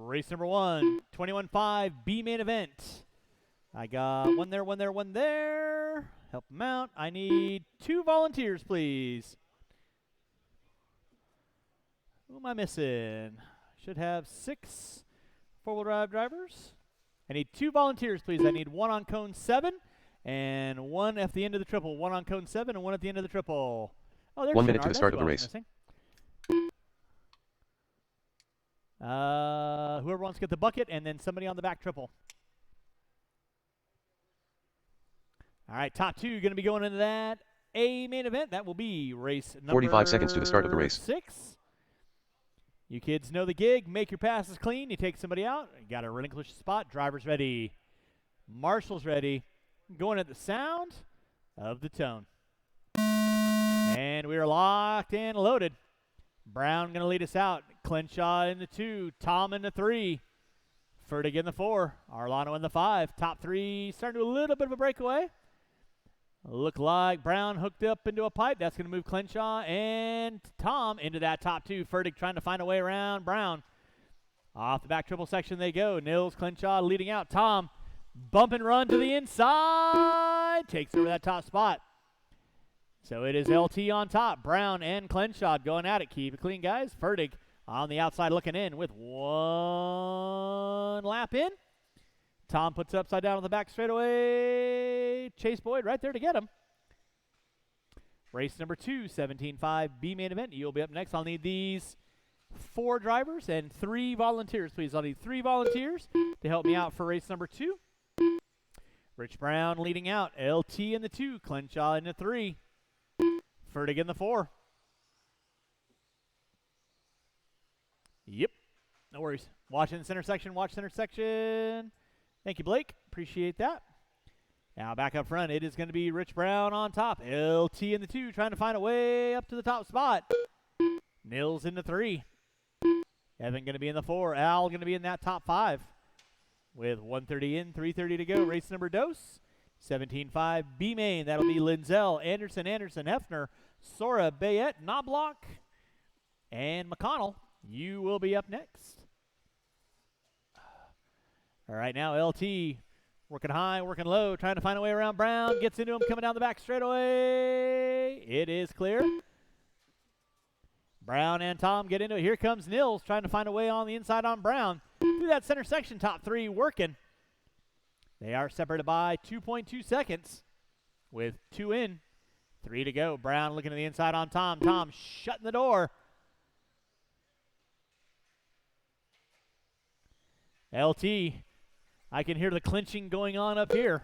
Race number 1, 21.5 B main event. I got one there, one there, one there. Help them out. I need 2 volunteers, please. Who am I missing? Should have 6 four-wheel drive drivers. I need 2 volunteers, please. I need 1 on cone 7 and 1 at the end of the triple. 1 on cone 7 and 1 at the end of the triple. Oh, there's 1 minute to the start of the race. Whoever wants to get the bucket, and then somebody on the back triple. All right, top 2 going to be going into that A main event. That will be race number 45 seconds to the start of the race. 6. You kids know the gig. Make your passes clean. You take somebody out. You got to relinquish the spot. Driver's ready. Marshall's ready. Going at the sound of the tone. And we are locked and loaded. Brown going to lead us out. Clinshaw in the 2. Tom in the 3. Fertig in the 4. Arlano in the 5. Top 3 starting to do a little bit of a breakaway. Look like Brown hooked up into a pipe. That's going to move Clinshaw and Tom into that top 2. Fertig trying to find a way around Brown. Off the back triple section they go. Nils, Clinshaw leading out. Tom, bump and run to the inside. Takes over that top spot. So it is LT on top. Brown and Clinshaw going at it. Keep it clean, guys. Fertig on the outside looking in with 1 lap in. Tom puts it upside down on the back straightaway. Chase Boyd right there to get him. Race number 2, 17.5 B main event. You'll be up next. I'll need these 4 drivers and 3 volunteers, please. I'll need 3 volunteers to help me out for race number 2. Rich Brown leading out. LT in the 2. Clinshaw in the 3. Fertig in the 4. Yep. No worries. Watching the center section. Watch center section. Thank you, Blake. Appreciate that. Now back up front, it is going to be Rich Brown on top. LT in the 2, trying to find a way up to the top spot. Nils in the 3. Evan going to be in the 4. Al going to be in that top 5. With 1:30 in, 3:30 to go. Race number dose. 17.5 B main. That'll be Linzel, Anderson, Hefner, Sora, Bayette, Knobloch, and McConnell. You will be up next. All right, now LT working high, working low, trying to find a way around Brown. Gets into him, coming down the back straightaway. It is clear. Brown and Tom get into it. Here comes Nils trying to find a way on the inside on Brown. Through that center section, top 3 working. They are separated by 2.2 seconds with 2 in, 3 to go. Brown looking to the inside on Tom. Tom shutting the door. LT, I can hear the clinching going on up here.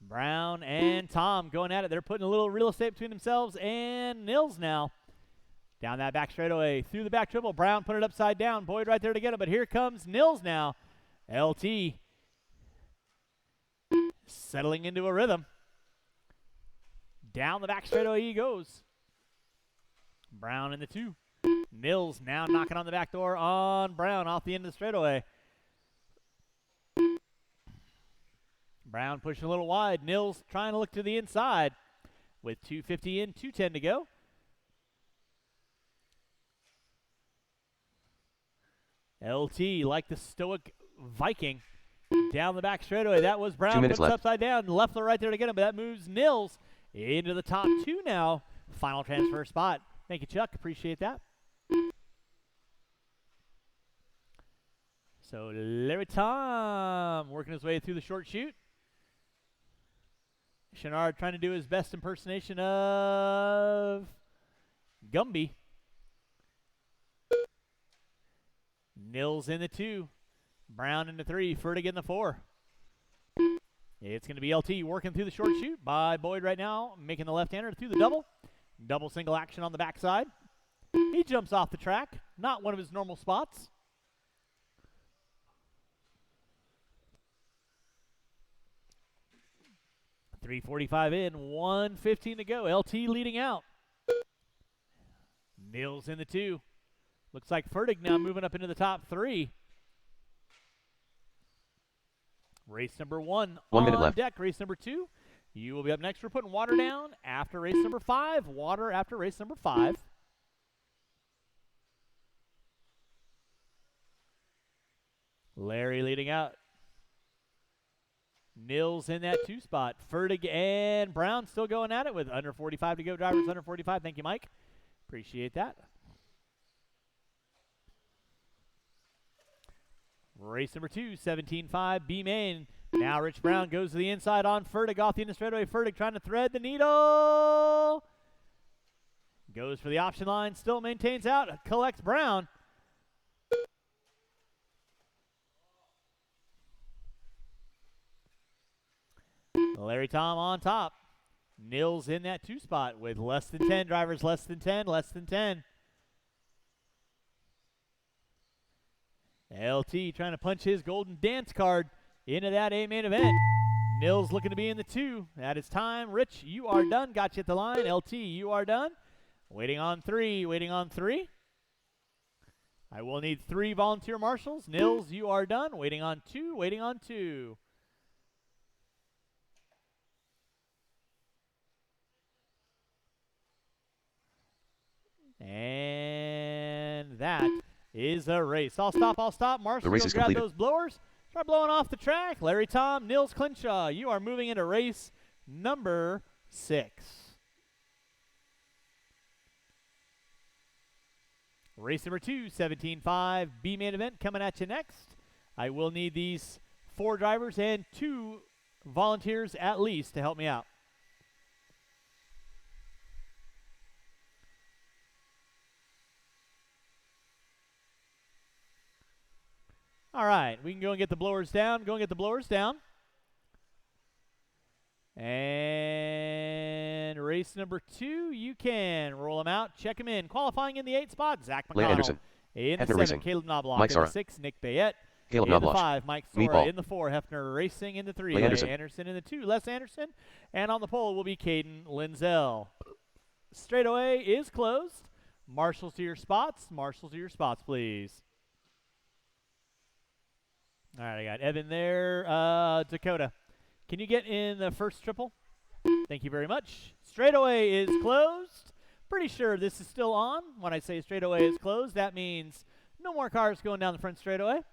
Brown and Tom going at it. They're putting a little real estate between themselves and Nils now. Down that back straightaway, through the back triple. Brown put it upside down. Boyd right there to get him, but here comes Nils now. LT settling into a rhythm. Down the back straightaway he goes. Brown in the 2. Nils now knocking on the back door on Brown off the end of the straightaway. Brown pushing a little wide. Nils trying to look to the inside with 2:50 in, 2:10 to go. LT like the stoic Viking down the back straightaway. That was Brown. 2 minutes left. Upside down. Leffler right there to get him, but that moves Nils into the top 2 now. Final transfer spot. Thank you, Chuck. Appreciate that. So Larry Tom working his way through the short chute. Chenard trying to do his best impersonation of Gumby. Nils in the 2. Brown in the 3. Fertig in the 4. It's going to be LT working through the short chute by Boyd right now, making the left-hander through the double. Double single action on the backside. He jumps off the track. Not one of his normal spots. .345 in, 1:15 to go. LT leading out. Nils in the 2. Looks like Fertig now moving up into the top 3. Race number 1 1 minute on left. deck. Race number 2. You will be up next. We're putting water down after race number 5. Water after race number 5. Larry leading out. Nils in that 2 spot. Fertig and Brown still going at it with under 45 to go. Drivers under 45. Thank you, Mike. Appreciate that. Race number 2, 17.5, B main. Now Rich Brown goes to the inside on Fertig off the inner straightaway. Fertig trying to thread the needle. Goes for the option line. Still maintains out. Collects Brown. Larry Tom on top. Nils in that 2 spot with less than 10 drivers. Less than 10. Less than 10. LT trying to punch his golden dance card into that A main event. Nils looking to be in the 2. That is time. Rich, you are done. Got you at the line. LT, you are done. Waiting on 3. Waiting on 3. I will need 3 volunteer marshals. Nils, you are done. Waiting on 2. Waiting on 2. And that is a race. I'll stop. Marshall, The race go is grab completed. those blowers. Start blowing off the track. Larry Tom, Nils Clinshaw, you are moving into race number 6. Race number 2, 17.5, B main event coming at you next. I will need these 4 drivers and 2 volunteers at least to help me out. All right, we can go and get the blowers down. And race number 2, you can roll them out, check them in. Qualifying in the 8 spot, Zach Leigh McConnell. Anderson. In the Hefner 7, Racing. Caleb Knobloch. Mike In Sora. the 6, Nick Bayette. Caleb In the Knobloch. 5, Mike Sora. Meatball. In the 4, Hefner Racing. In the 3, Leigh Anderson. Anderson. In the 2, Les Anderson. And on the pole will be Caden Linzel. Straightaway is closed. Marshals to your spots. Please. All right, I got Evan there. Dakota, can you get in the first triple? Thank you very much. Straightaway is closed. Pretty sure this is still on. When I say straightaway is closed, that means no more cars going down the front straightaway. Let's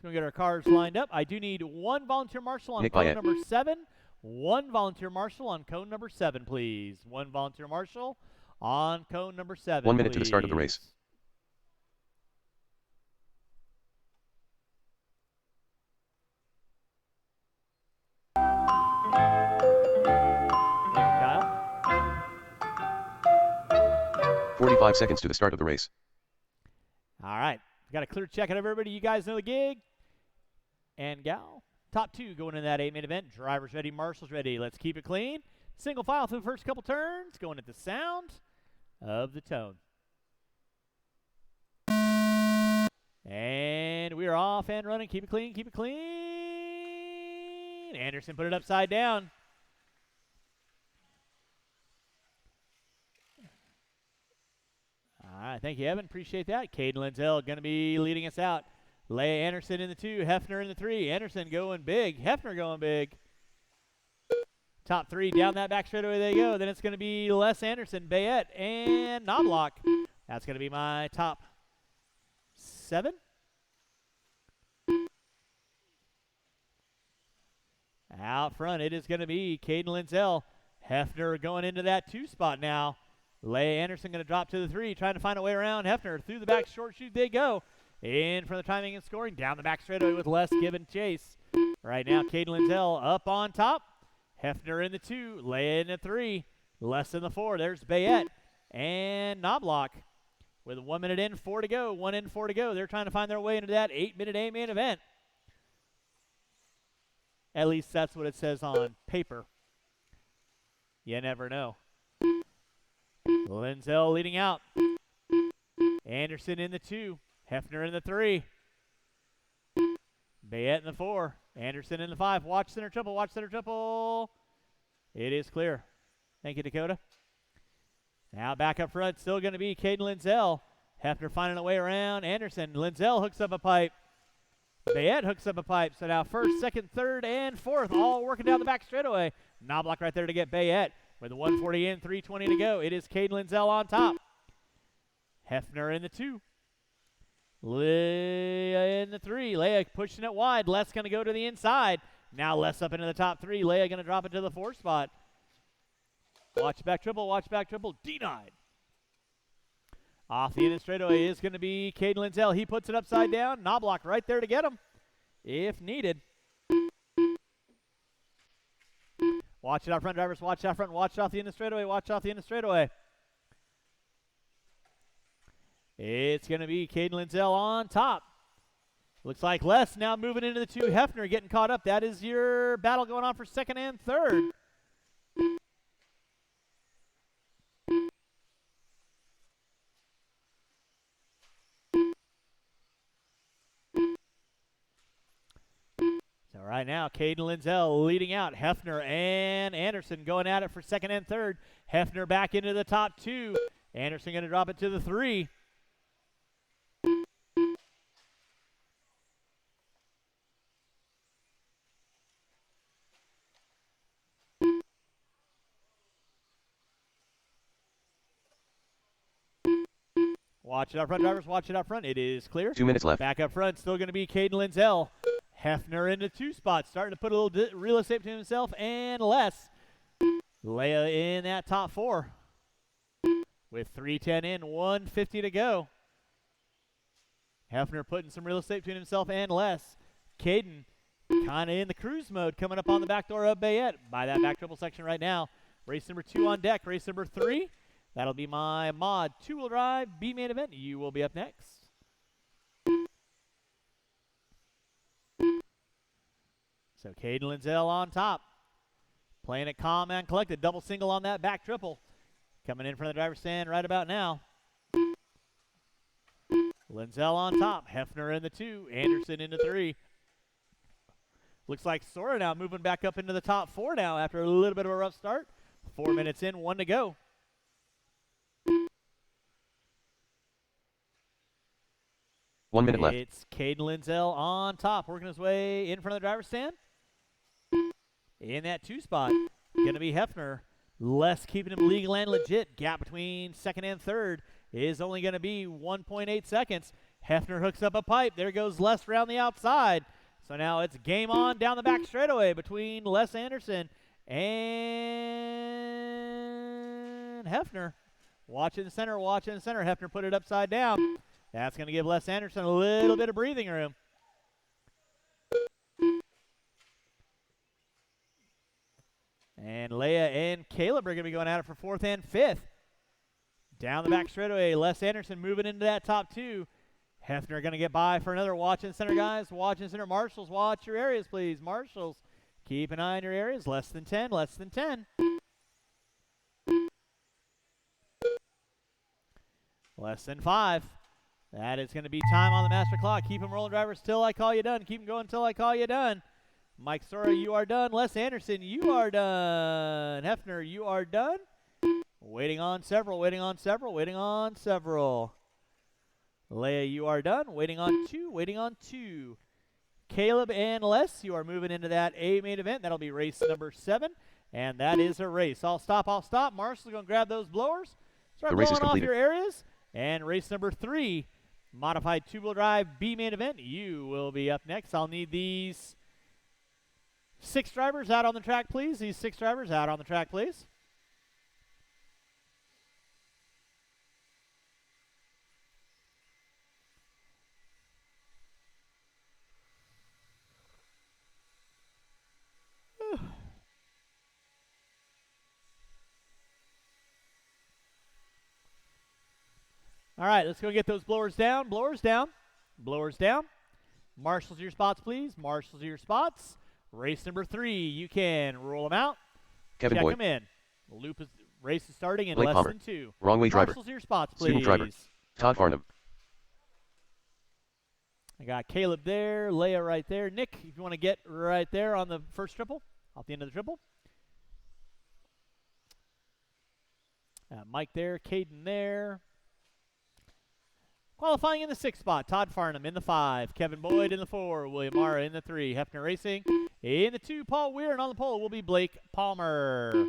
go get our cars lined up. I do need 1 volunteer marshal on Nick cone Bayette. number 7. 1 volunteer marshal on cone number 7, please. 1 volunteer marshal on cone number 7, 1 minute to the start of the race. Kyle? 45 seconds to the start of the race. All right. Got a clear check out of everybody. You guys know the gig. And gal. Top 2 going in that 8 main event. Drivers ready, marshals ready. Let's keep it clean. Single file through the first couple turns. Going at the sound of the tone. And we are off and running. Keep it clean. Anderson put it upside down. All right, thank you, Evan. Appreciate that. Caden Linzel going to be leading us out. Leigh Anderson in the 2, Hefner in the 3. Anderson going big, Hefner going big. Top 3 down that back straightaway they go. Then it's going to be Les Anderson, Bayette, and Knobloch. That's going to be my top 7. Out front, it is going to be Caden Linzel. Hefner going into that 2 spot now. Leigh Anderson going to drop to the 3, trying to find a way around Hefner. Through the back short chute they go. In for the timing and scoring. Down the back straightaway with Les giving chase. Right now, Caden Linzel up on top. Hefner in the 2, Leigh in the 3, Les in the 4. There's Bayette and Knobloch with 1 minute in, 4 to go. 1 in, 4 to go. They're trying to find their way into that 8-minute A-main event. At least that's what it says on paper. You never know. Linzel leading out. Anderson in the 2. Hefner in the 3. Bayette in the 4. Anderson in the 5. Watch center triple. It is clear. Thank you, Dakota. Now back up front, still going to be Caden Linzel. Hefner finding a way around Anderson. Linzel hooks up a pipe. Bayette hooks up a pipe. So now first, second, third, and fourth, all working down the back straightaway. Knobloch right there to get Bayette. With 140 in, 320 to go. It is Caden Lindsell on top. Hefner in the 2. Leia in the 3. Leia pushing it wide. Les going to go to the inside. Now Les up into the top 3. Leia going to drop it to the 4 spot. Watch back triple, denied. Off the end of straightaway is going to be Caden Lindsell. He puts it upside down. Knobloch right there to get him if needed. Watch it out front, drivers. Watch out front. Watch off the end of straightaway. Watch off the end of straightaway. It's going to be Caden Lindsell on top. Looks like Les now moving into the 2. Hefner getting caught up. That is your battle going on for second and third. So right now, Caden Lindsell leading out. Hefner and Anderson going at it for second and third. Hefner back into the top 2. Anderson going to drop it to the 3. Watch it up front, drivers. Watch it up front. It is clear. 2 minutes left. Back up front, still going to be Caden Lindsell. Hefner into 2 spots, starting to put a little real estate to himself and less. Leia in that top 4 with 310 in, 150 to go. Hefner putting some real estate between himself and less. Caden kind of in the cruise mode, coming up on the back door of Bayette by that back triple section right now. Race number 2 on deck. Race number 3. That'll be my mod 2-wheel drive B main event. You will be up next. So Caden Lindsell on top. Playing it calm and collected. Double single on that back triple. Coming in from the driver's stand right about now. Lindsell on top. Hefner in the 2. Anderson in the 3. Looks like Sora now moving back up into the top 4 now after a little bit of a rough start. 4 minutes in, 1 to go. One minute left. It's Caden Lindsell on top, working his way in front of the driver's stand. In that 2 spot, going to be Hefner. Les keeping him legal and legit. Gap between second and third is only going to be 1.8 seconds. Hefner hooks up a pipe. There goes Les around the outside. So now it's game on down the back straightaway between Les Anderson and Hefner. Watch in the center, watch in the center. Hefner put it upside down. That's going to give Les Anderson a little bit of breathing room. And Leia and Caleb are going to be going at it for 4th and 5th. Down the back straightaway, Les Anderson moving into that top 2. Hefner going to get by for another. Watch in center, guys. Watch in center. Marshals, watch your areas, please. Marshals, keep an eye on your areas. Less than 10, less than 10. Less than 5. That is going to be time on the master clock. Keep them rolling, drivers, till I call you done. Keep them going till I call you done. Mike Sora, you are done. Les Anderson, you are done. Hefner, you are done. Waiting on several, waiting on several, waiting on several. Leia, you are done. Waiting on 2, waiting on 2. Caleb and Les, you are moving into that A main event. That'll be race number 7, and that is a race. I'll stop, I'll stop. Marshall's going to grab those blowers. Start blowing off your areas. And race number 3, modified 2-wheel drive B main event. You will be up next. I'll need these 6 drivers out on the track, please. These 6 drivers out on the track, please. All right, let's go get those blowers down. Blowers down. Blowers down. Marshals your spots, please. Marshals your spots. Race number 3. You can roll them out. Kevin Check Boyd. them in. Race is starting in Blake less Palmer. than 2. Wrong way driver. Marshals your spots, please. Student driver. Todd Farnham. I got Caleb there. Leia right there. Nick, if you want to get right there on the first triple, off the end of the triple. Mike there. Caden there. Qualifying in the 6th spot, Todd Farnham in the 5, Kevin Boyd in the 4, William Mara in the 3, Hefner Racing in the 2, Paul Weir, and on the pole will be Blake Palmer.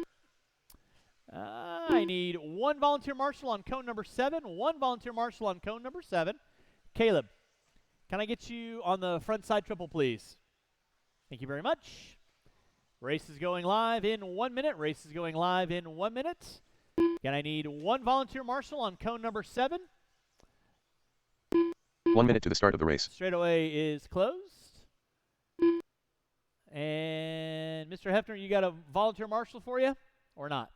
I need 1 volunteer marshal on cone number 7, 1 volunteer marshal on cone number 7. Caleb, can I get you on the front side triple, please? Thank you very much. Race is going live in 1 minute. Race is going live in 1 minute. Again, I need 1 volunteer marshal on cone number 7. 1 minute to the start of the race. Straightaway is closed. And Mr. Hefner, you got a volunteer marshal for you or not?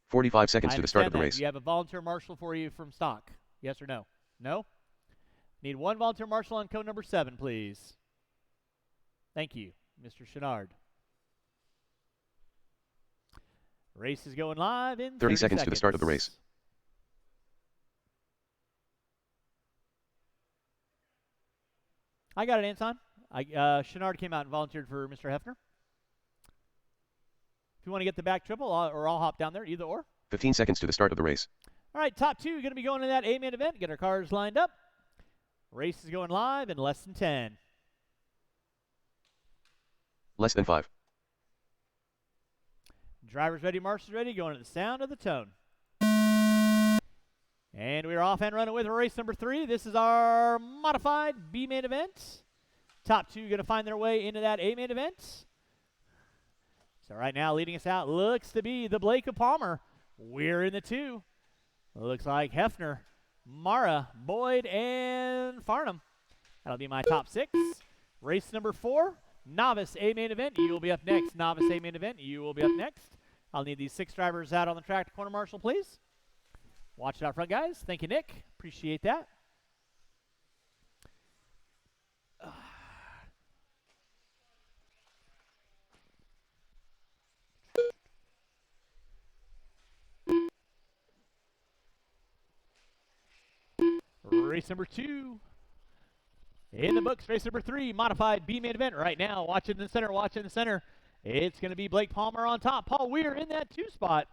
"45 seconds to the start of the that. race. Do you have a volunteer marshal for you from stock? Yes or no? No? Need 1 volunteer marshal on code number 7, please. Thank you, Mr. Chenard. Race is going live in 30 seconds to the start of the race. I got it, Anton. Chenard came out and volunteered for Mr. Hefner. If you want to get the back triple, or I'll hop down there, either or. 15 seconds to the start of the race. All right, top 2 going to be going to that A-main event. Get our cars lined up. Race is going live in less than 10. Less than 5. Drivers ready, marshals ready, going to the sound of the tone. And we are off and running with race number 3. This is our modified B-main event. Top 2 going to find their way into that A-main event. So right now leading us out looks to be the Blake of Palmer. We're in the 2. Looks like Hefner, Mara, Boyd, and Farnham. That'll be my top 6. Race number 4, novice A-main event. You will be up next. Novice A-main event. You will be up next. I'll need these 6 drivers out on the track to corner marshal, please. Watch it out front, guys. Thank you, Nick. Appreciate that. Race number 2. In the books, race number 3, modified B-main event right now. Watch in the center, watch in the center. It's going to be Blake Palmer on top. Paul Weir in that 2 spot.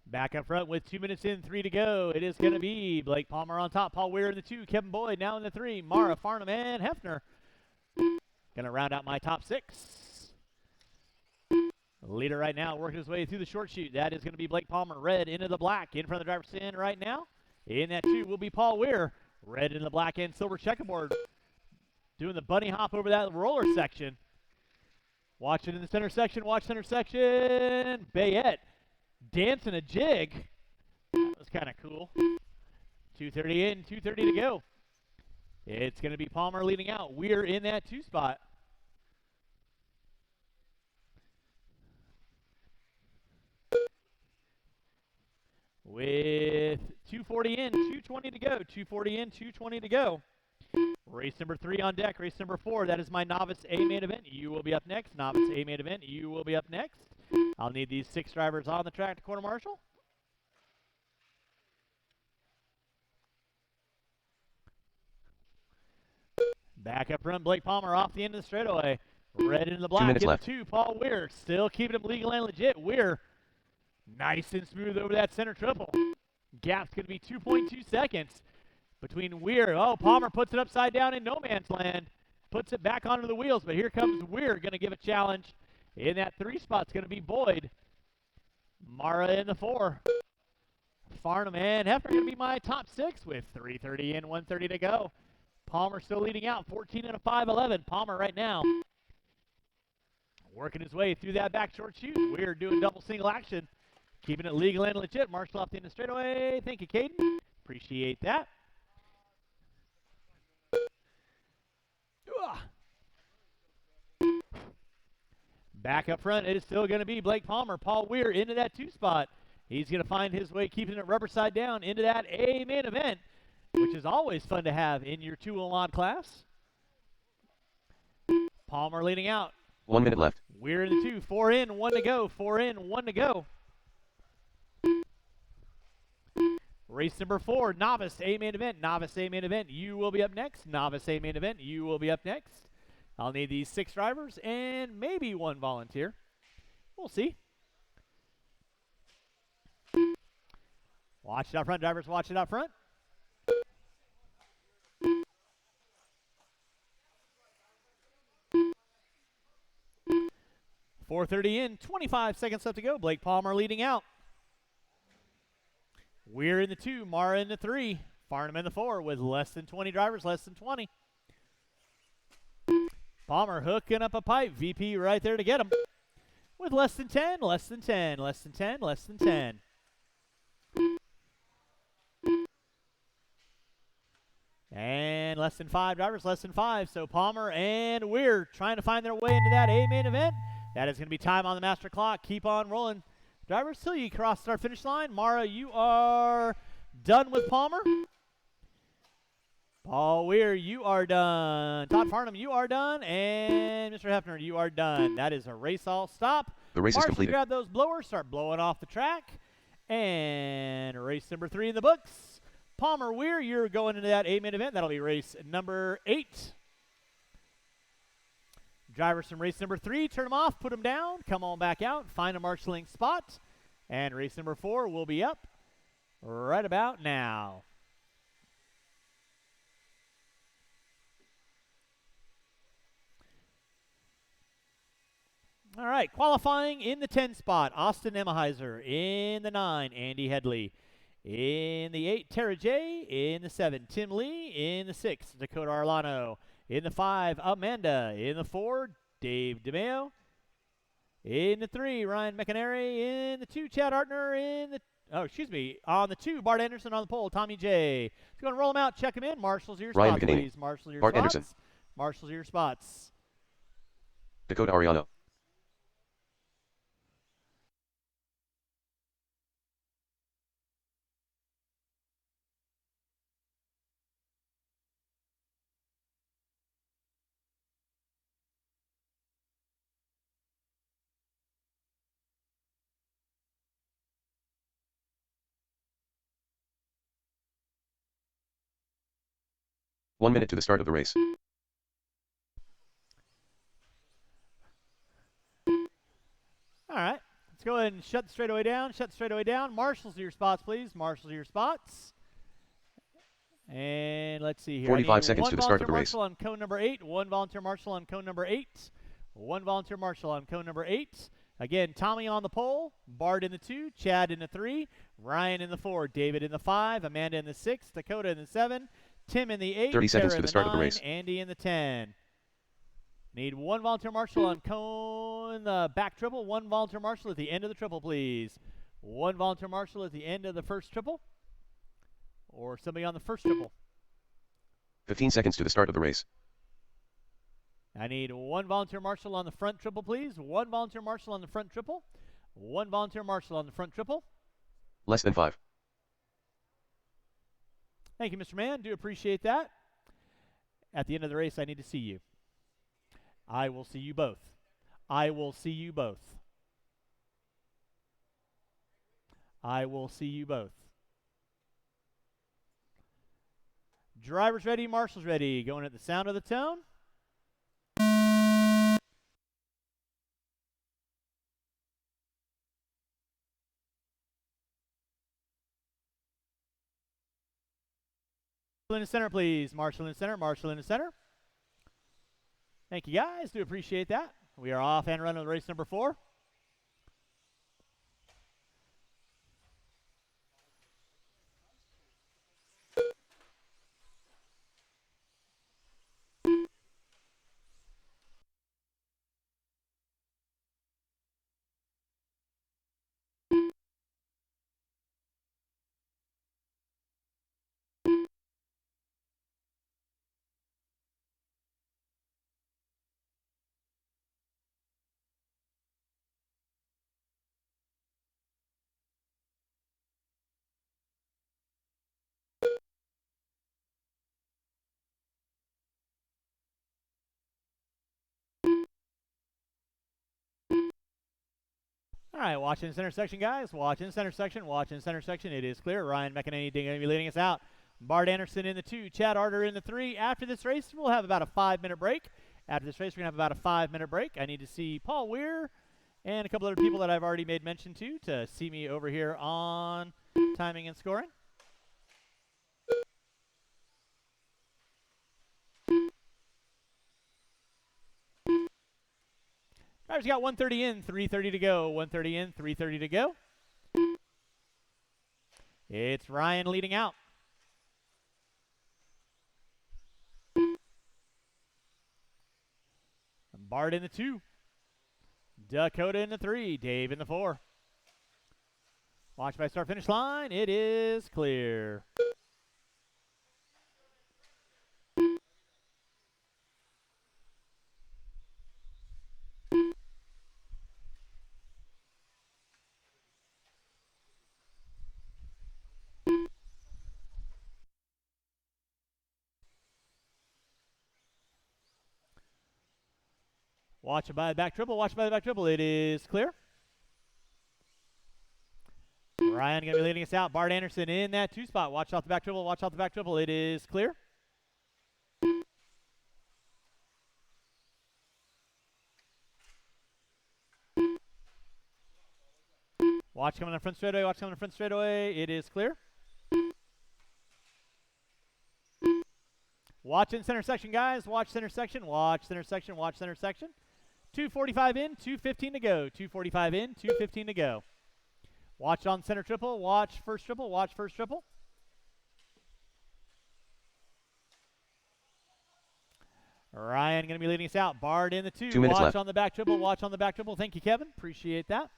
Back up front with 2 minutes in, 3 to go. It is going to be Blake Palmer on top. Paul Weir in the 2. Kevin Boyd now in the 3. Mara, Farnham, and Hefner. Going to round out my top 6. Leader right now working his way through the short chute. That is going to be Blake Palmer. Red into the black. In front of the driver's stand right now. In that 2 will be Paul Weir. Red into the black and silver checkerboard. Doing the bunny hop over that roller section. Watch it in the center section. Watch center section. Bayette. Dancing a jig. That was kind of cool. 2:30 in, 2:30 to go. It's going to be Palmer leading out. We're in that 2 spot. With 2:40 in, 2:20 to go. 2:40 in, 2:20 to go. Race number 3 on deck. Race number 4. That is my novice A-main event. You will be up next. Novice A-main event. You will be up next. I'll need these 6 drivers on the track to corner marshal. Back up front, Blake Palmer off the end of the straightaway. Red into the black. 2 minutes left. 2, Paul Weir. Still keeping him legal and legit. Weir nice and smooth over that center triple. Gap's going to be 2.2 seconds between Weir. Oh, Palmer puts it upside down in no man's land. Puts it back onto the wheels, but here comes Weir going to give a challenge. In that 3 spot's going to be Boyd. Mara in the 4. Farnham and Hefner going to be my top 6 with 3:30 in, 1:30 to go. Palmer still leading out, 14 and a 5-11. Palmer right now working his way through that back short chute. We're doing double single action, keeping it legal and legit. Marshall off the end of the straightaway. Thank you, Caden. Appreciate that. Back up front, it is still going to be Blake Palmer. Paul Weir into that 2 spot. He's going to find his way, keeping it rubber side down into that A main event, which is always fun to have in your 2-on class. Palmer leading out. 1 minute left. Weir in the 2. 4 in, 1 to go. 4 in, 1 to go. Race number 4, Novice A main event. Novice A main event, you will be up next. Novice A main event, you will be up next. I'll need these 6 drivers and maybe 1 volunteer. We'll see. Watch it out front, drivers. Watch it out front. .430 in, 25 seconds left to go. Blake Palmer leading out. Weir in the 2, Mara in the 3, Farnham in the 4 with less than 20 drivers, less than 20. Palmer hooking up a pipe. VP right there to get him. With less than 10, less than 10, less than 10, less than 10. And less than 5 drivers, less than 5. So Palmer and Weir trying to find their way into that A main event. That is going to be time on the master clock. Keep on rolling. Drivers, till you cross our finish line. Mara, you are done with Palmer. Paul Weir, you are done. Todd Farnham, you are done. And Mr. Hefner, you are done. That is a race all stop. The race is completed. Grab those blowers, start blowing off the track. And race number 3 in the books. Palmer Weir, you're going into that A main event. That'll be race number 8. Drivers from race number 3, turn them off, put them down, come on back out, find a marshalling spot. And race number 4 will be up right about now. All right, qualifying in the 10 spot, Austin Emmeheiser. In the 9, Andy Headley. In the 8, Tara J. In the 7, Tim Lee. In the 6, Dakota Arlano. In the 5, Amanda. In the 4, Dave DeMeo. In the 3, Ryan McInerney. In the 2, Chad Artner. On the 2, Bart Anderson. On the pole, Tommy J. If you want to roll them out, check them in. Marshall's your Ryan spots, McInerney. please. Marshall's your Bart spots. Anderson. Marshall's your spots. Dakota Ariano. One minute to the start of the race. All right. Let's go ahead and shut the straightaway down. Shut the straightaway down. Marshall's your spots, please. Marshall's your spots. And let's see here. 45 seconds to the start of the race. One volunteer marshal on cone number 8. One volunteer marshal on cone number 8. One volunteer marshal on cone number 8. Again, Tommy on the pole. Bart in the 2. Chad in the 3. Ryan in the 4. David in the 5. Amanda in the 6. Dakota in the 7. Tim in the 8. 30 seconds Sarah to the start of the 9, race. Andy in the 10. Need one volunteer marshal on cone the back triple. One volunteer marshal at the end of the triple, please. One volunteer marshal at the end of the first triple. Or somebody on the first triple. 15 seconds to the start of the race. I need one volunteer marshal on the front triple, please. One volunteer marshal on the front triple. One volunteer marshal on the front triple. Less than 5. Thank you, Mr. Mann. Do appreciate that. At the end of the race, I need to see you. I will see you both. I will see you both. I will see you both. Drivers ready, marshals ready. Going at the sound of the tone. In the center, please. Marshall in the center, Marshall in the center. Thank you, guys. Do appreciate that. We are off and running race number 4. All right, watching this intersection, guys. Watching this intersection. Watching this intersection. It is clear. Ryan McEnany going to be leading us out. Bart Anderson in the 2. Chad Arter in the 3. After this race, we'll have about a 5-minute break. After this race, we're going to have about a 5-minute break. I need to see Paul Weir and a couple other people that I've already made mention to see me over here on timing and scoring. Drivers got 130 in, 330 to go. 130 in, 330 to go. It's Ryan leading out. Bart in the 2. Dakota in the 3. Dave in the 4. Watch by start finish line. It is clear. Watch it by the back triple. Watch it by the back triple. It is clear. Ryan going to be leading us out. Bart Anderson in that 2 spot. Watch out the back triple. Watch out the back triple. It is clear. Watch coming in the front straightaway. Watch coming in the front straightaway. It is clear. Watch in center section, guys. Watch center section. Watch center section. Watch center section. 245 in, 215 to go. 245 in, 215 to go. Watch on center triple. Watch first triple. Watch first triple. Ryan going to be leading us out. Bart in the 2. 2 minutes watch left. on the back triple. Watch on the back triple. Thank you, Kevin. Appreciate that.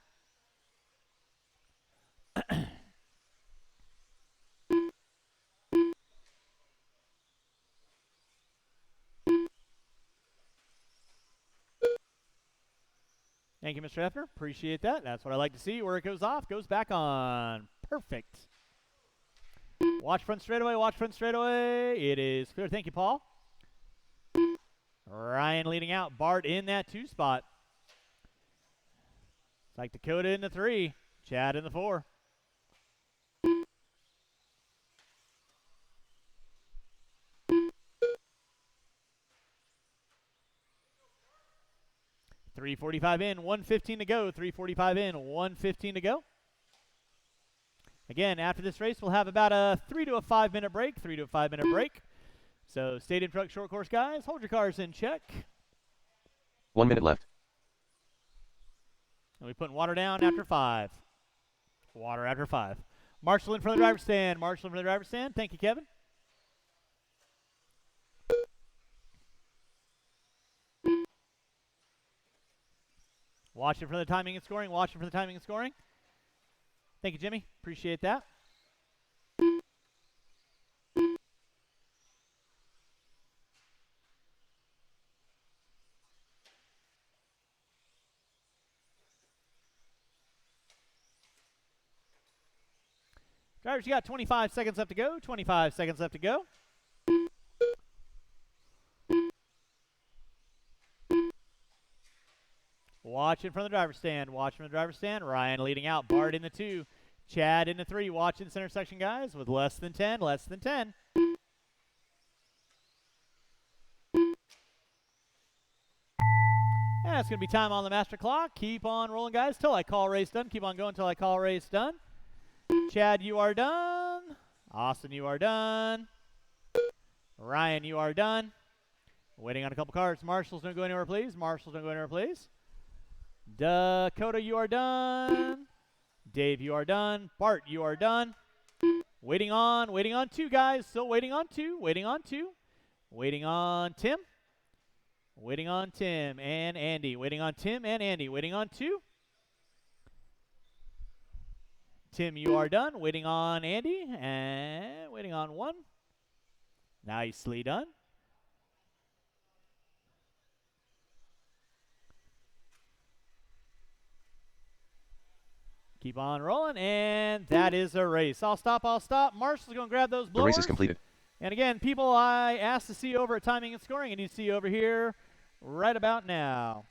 Thank you, Mr. Hefner. Appreciate that. That's what I like to see. Where it goes off, goes back on. Perfect. Watch front straightaway. Watch front straightaway. It is clear. Thank you, Paul. Ryan leading out. Bart in that 2 spot. It's like Dakota in the 3. Chad in the 4. .345 in, 115 to go. 345 in, 115 to go. Again, after this race, we'll have about a 3 to a 5 minute break. 3 to a 5 minute break. So, stadium truck short course guys, hold your cars in check. 1 minute left. And we putting water down after 5. Water after 5. Marshall in front of the driver's stand. Marshall in front of the driver's stand. Thank you, Kevin. Watching for the timing and scoring. Watching for the timing and scoring. Thank you, Jimmy. Appreciate that. Drivers, you got 25 seconds left to go. 25 seconds left to go. Watch in front of the driver's stand. Watch from the driver's stand. Ryan leading out. Bart in the 2. Chad in the 3. Watch in the center section, guys, with less than 10. Less than 10. And that's going to be time on the master clock. Keep on rolling, guys, till I call race done. Keep on going till I call race done. Chad, you are done. Austin, you are done. Ryan, you are done. Waiting on a couple cars. Marshall's don't go anywhere, please. Marshall's don't go anywhere, please. Dakota, you are done. Dave, you are done. Bart, you are done. Waiting on 2, guys. Still waiting on 2. Waiting on 2. Waiting on Tim. Waiting on Tim and Andy. Waiting on Tim and Andy. Waiting on 2. Tim, you are done. Waiting on Andy. And waiting on 1. Nicely done. Keep on rolling, and that is a race. I'll stop. Marshall's going to grab those blowers. The race is completed. And again, people I asked to see over at timing and scoring, and you see over here right about now.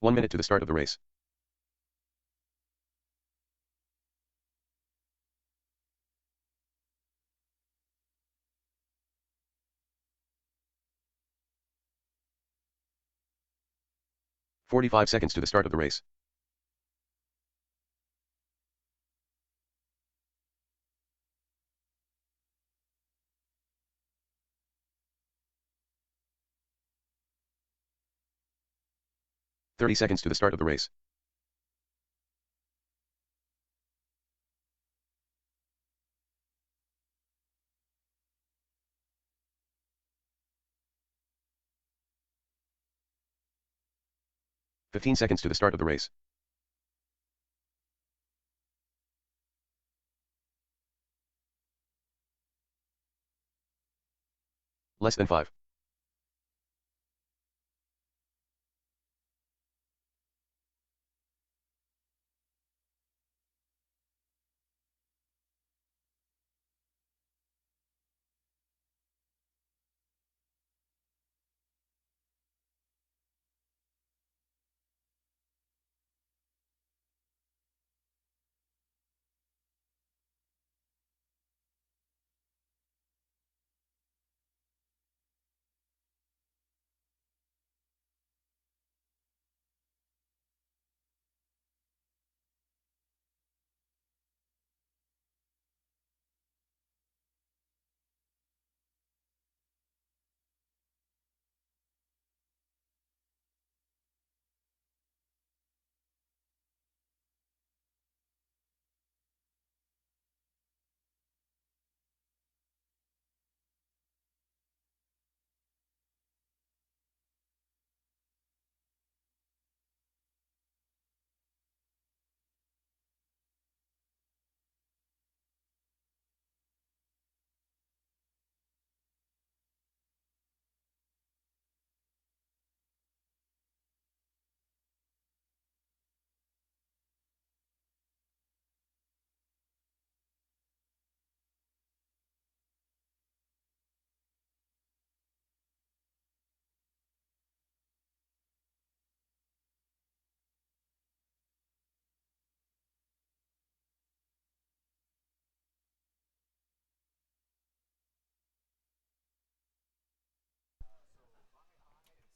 1 minute to the start of the race. "45 seconds to the start of the race. "30 seconds to the start of the race. "15 seconds to the start of the race. Less than 5.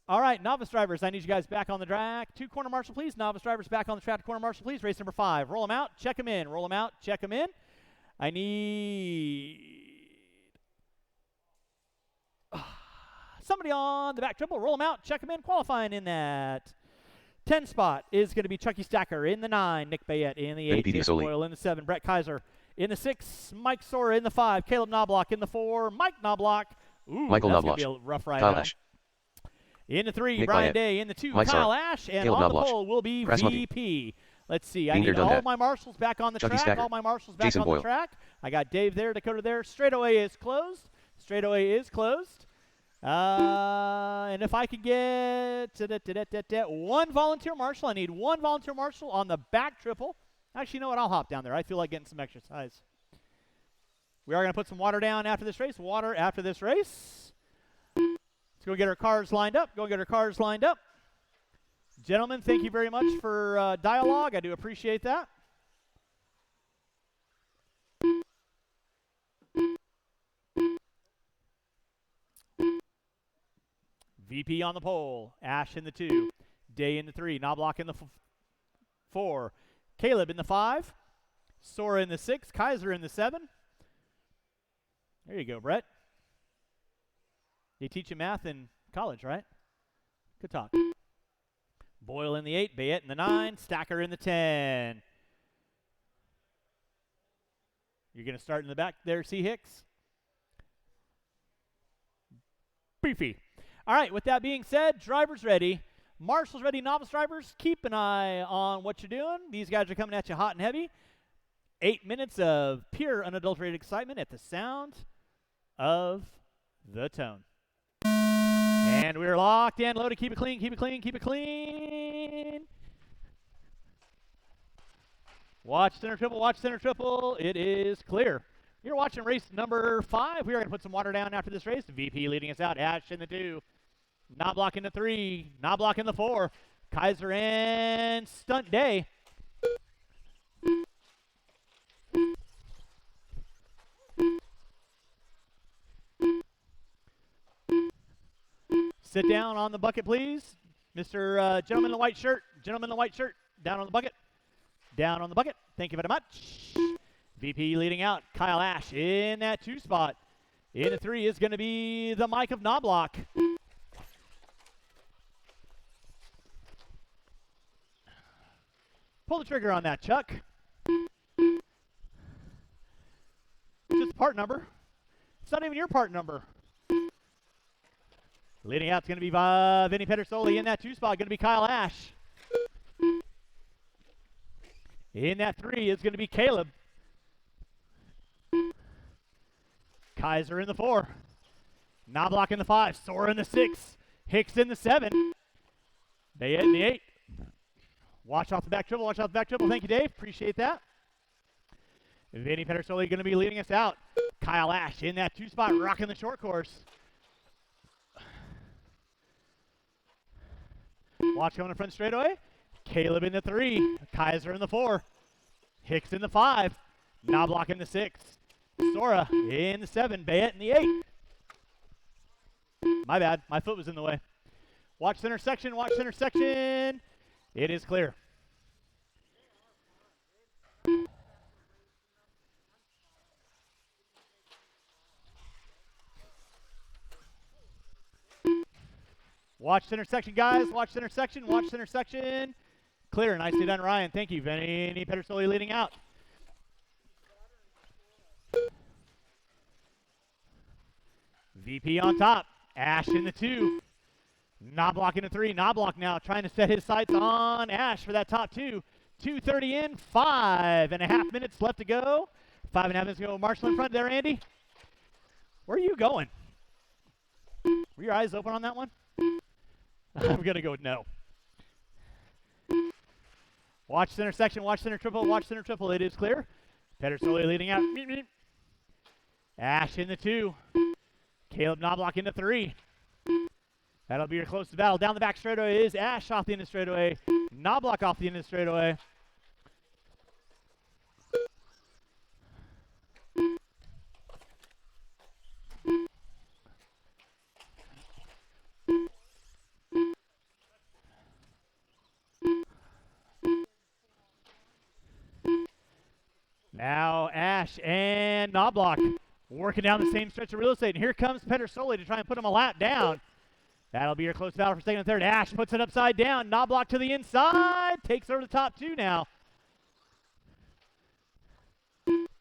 All right, novice drivers, I need you guys back on the track. 2 corner marshal, please. Novice drivers back on the track. Corner marshal, please. Race number 5. Roll them out, check them in. Roll them out, check them in. I need somebody on the back triple. Roll them out, check them in. Qualifying in that 10 spot is going to be Chucky Stacker in the 9. Nick Bayette in the 8. Jason Boyle in the 7. Brett Kaiser in the 6. Mike Sora in the 5. Caleb Knobloch in the 4. Mike Knobloch. Ooh, Michael that's Knobloch. going to be a rough ride. Kyle Ash. In the 3, Nick Brian Bayette. Day. In the 2, Mike Kyle Sara. Ash. And Caleb on Knobloch. the pole will be Brass Monkey. VP. Let's see. I Beander need done all that. of my marshals back on the Chucky track. Stacker. All my marshals back Jason on Boyle. the track. I got Dave there, Dakota there. Straightaway is closed. Straightaway is closed. And if I could get one volunteer marshal, I need one volunteer marshal on the back triple. Actually, you know what? I'll hop down there. I feel like getting some exercise. We are going to put some water down after this race. Water after this race. Let's go get our cars lined up. Go get our cars lined up. Gentlemen, thank you very much for dialogue. I do appreciate that. VP on the pole. Ash in the 2. Day in the 3. Knobloch in the 4. Caleb in the 5. Sora in the 6. Kaiser in the 7. There you go, Brett. They teach you math in college, right? Good talk. Boyle in the 8. Bayette in the 9. Stacker in the 10. You're going to start in the back there, C. Hicks. Beefy. All right, with that being said, drivers ready. Marshals ready, novice drivers, keep an eye on what you're doing. These guys are coming at you hot and heavy. 8 minutes of pure, unadulterated excitement at the sound of the tone. And we're locked in, loaded. Keep it clean, keep it clean, keep it clean. Watch center triple, watch center triple. It is clear. You're watching race number 5. We are going to put some water down after this race. VP leading us out. Ash in the 2. Knobloch in the 3. Knobloch in the 4. Kaiser and Stunt Day. Sit down on the bucket, please. Mr. Gentleman in the white shirt. Gentleman in the white shirt. Down on the bucket. Down on the bucket. Thank you very much. VP leading out. Kyle Ash in that 2 spot. In the 3 is going to be the Mike of Knobloch. Pull the trigger on that, Chuck. Just a part number. It's not even your part number. Leading out is going to be Vinny Pedersoli. In that 2 spot, going to be Kyle Ash. In that 3 is going to be Caleb. Kaiser in the 4. Knobloch in the 5. Sora in the 6. Hicks in the 7. Bayette in the 8. Watch off the back triple. Watch off the back triple. Thank you, Dave. Appreciate that. Vinny Pedersoli going to be leading us out. Kyle Ash in that 2 spot, rocking the short course. Watch going in front straightaway. Caleb in the 3. Kaiser in the 4. Hicks in the 5. Knobloch in the 6. Sora in the 7. Bayette in the 8. My bad. My foot was in the way. Watch center section. Watch center section. It is clear. Watch center section, guys. Watch center section. Watch center section. Clear. Nicely done, Ryan. Thank you. Vinny Pedersoli leading out. VP on top. Ash in the 2. Knobloch in the 3. Knobloch now trying to set his sights on Ash for that top 2. 2:30 in. 5.5 minutes left to go. 5.5 minutes to go. Marshall in front there, Andy. Where are you going? Were your eyes open on that one? I'm going to go with no. Watch center section. Watch center triple. Watch center triple. It is clear. Pedersoli leading out. Ash in the 2. Caleb Knobloch in the 3. That'll be your closest battle. Down the back straightaway is Ash off the end of straightaway. Knobloch off the end of straightaway. Now Ash and Knobloch working down the same stretch of real estate. And here comes Pedersoli to try and put him a lap down. That'll be your close battle for second and third. Ash puts it upside down. Knobloch to the inside. Takes over the top 2 now.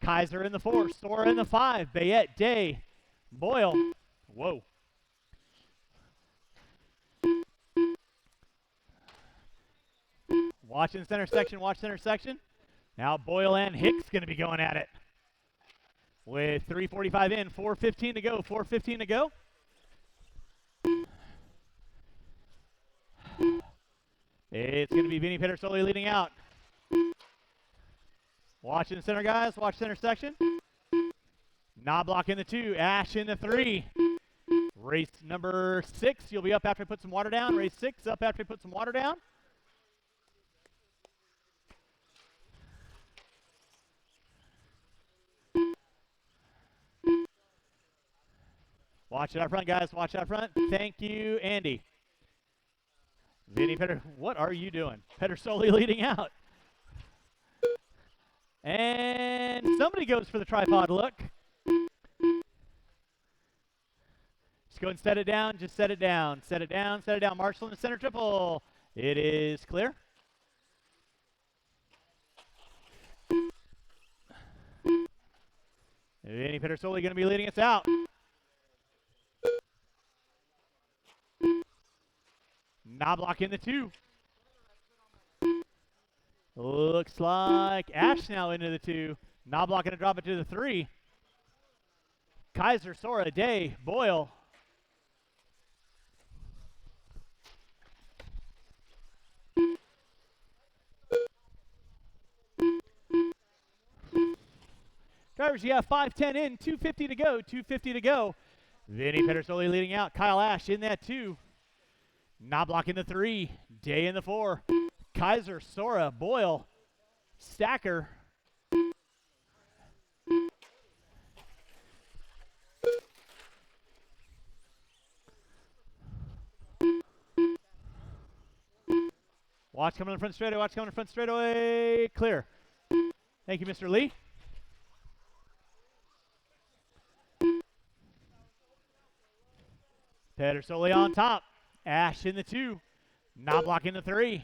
Kaiser in the 4. Sora in the 5. Bayette, Day, Boyle. Whoa. Watching center section. Watch center section. Now Boyle and Hicks going to be going at it. With 3:45 in. 4:15 to go. 4:15 to go. It's going to be Vinny Pedersoli leading out. Watching center, guys. Watch center section. Knobloch in the 2. Ash in the 3. Race number 6. You'll be up after I put some water down. Race 6 up after I put some water down. Watch it out front, guys. Watch it out front. Thank you, Andy. Vinny what are you doing? Pedersoli leading out. And somebody goes for the tripod look. Just go and set it down. Just set it down. Set it down. Set it down. Marshall in the center triple. It is clear. Vinny Pedersoli going to be leading us out. Knobloch in the 2. Looks like Ash now into the 2. Knobloch going to drop it to the 3. Kaiser, Sora, Day, Boyle. Drivers, you have 5:10 in, 2:50 to go, 2:50 to go. Vinny Pedersoli leading out. Kyle Ash in that 2. Knobloch in the 3. Day in the 4. Kaiser, Sora, Boyle, Stacker. Watch coming in the front straightaway. Watch coming in the front straightaway. Clear. Thank you, Mr. Lee. Pedersoli on top. Ash in the 2. Knobloch in the 3.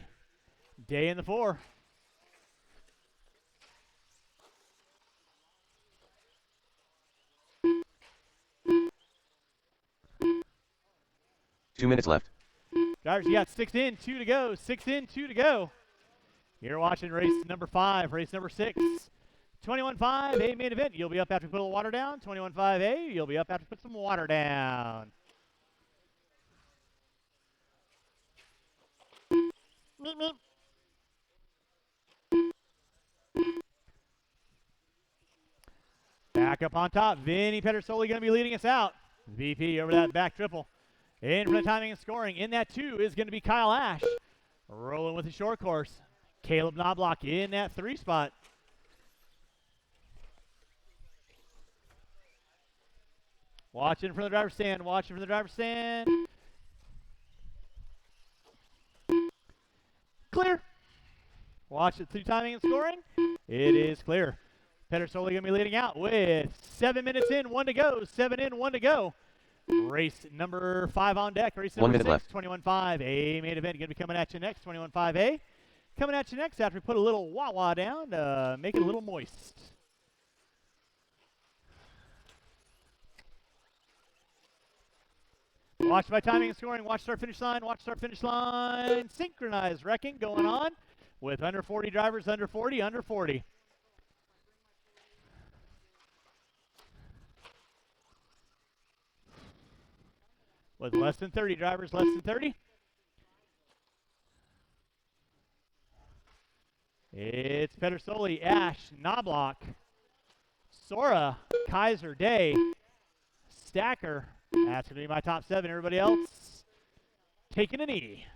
Day in the 4. Two minutes left. Drivers, you got 6 in, 2 to go. 6 in, 2 to go. You're watching race number 5, race number 6. 21.5, A main event. You'll be up after we put a little water down. 21.5A, you'll be up after we put some water down. Meep, meep. Back up on top. Vinny Pedersoli going to be leading us out. VP over that back triple. In for the timing and scoring. In that 2 is going to be Kyle Ash. Rolling with the short course. Caleb Knobloch in that 3 spot. Watching from the driver's stand. Watching from the driver's stand. Clear. Watch it through timing and scoring. It is clear. Pedersoli going to be leading out with 7 minutes in, 1 to go. 7 in, 1 to go. Race number 5 on deck. Race number 1 minute 6, left. 21.5. A main event going to be coming at you next. 21.5A. Coming at you next after we put a little wah-wah down to make it a little moist. Watch by timing and scoring. Watch start finish line. Watch start finish line. Synchronized wrecking going on with under 40 drivers, under 40, under 40. With less than 30 drivers, less than 30. It's Pedersoli, Ash, Knobloch, Sora, Kaiser, Day, Stacker. That's going to be my top 7. Everybody else taking a knee.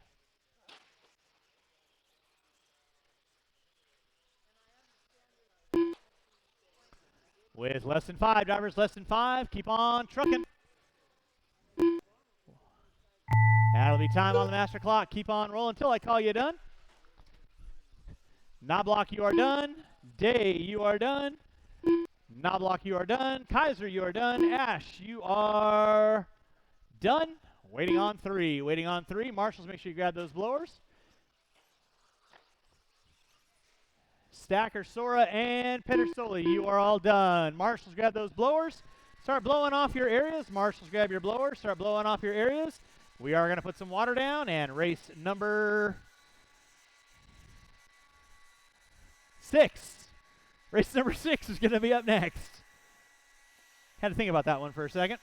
With less than 5 drivers, less than 5. Keep on trucking. That'll be time on the master clock. Keep on rolling until I call you done. Knobloch, you are done. Day, you are done. Knobloch, you are done. Kaiser, you are done. Ash, you are done. Waiting on 3. Waiting on 3. Marshals, make sure you grab those blowers. Stacker, Sora, and Pedersoli, you are all done. Marshals, grab those blowers. Start blowing off your areas. Marshals, grab your blowers. Start blowing off your areas. We are going to put some water down, and race number 6. Race number 6 is going to be up next. Had to think about that one for a second.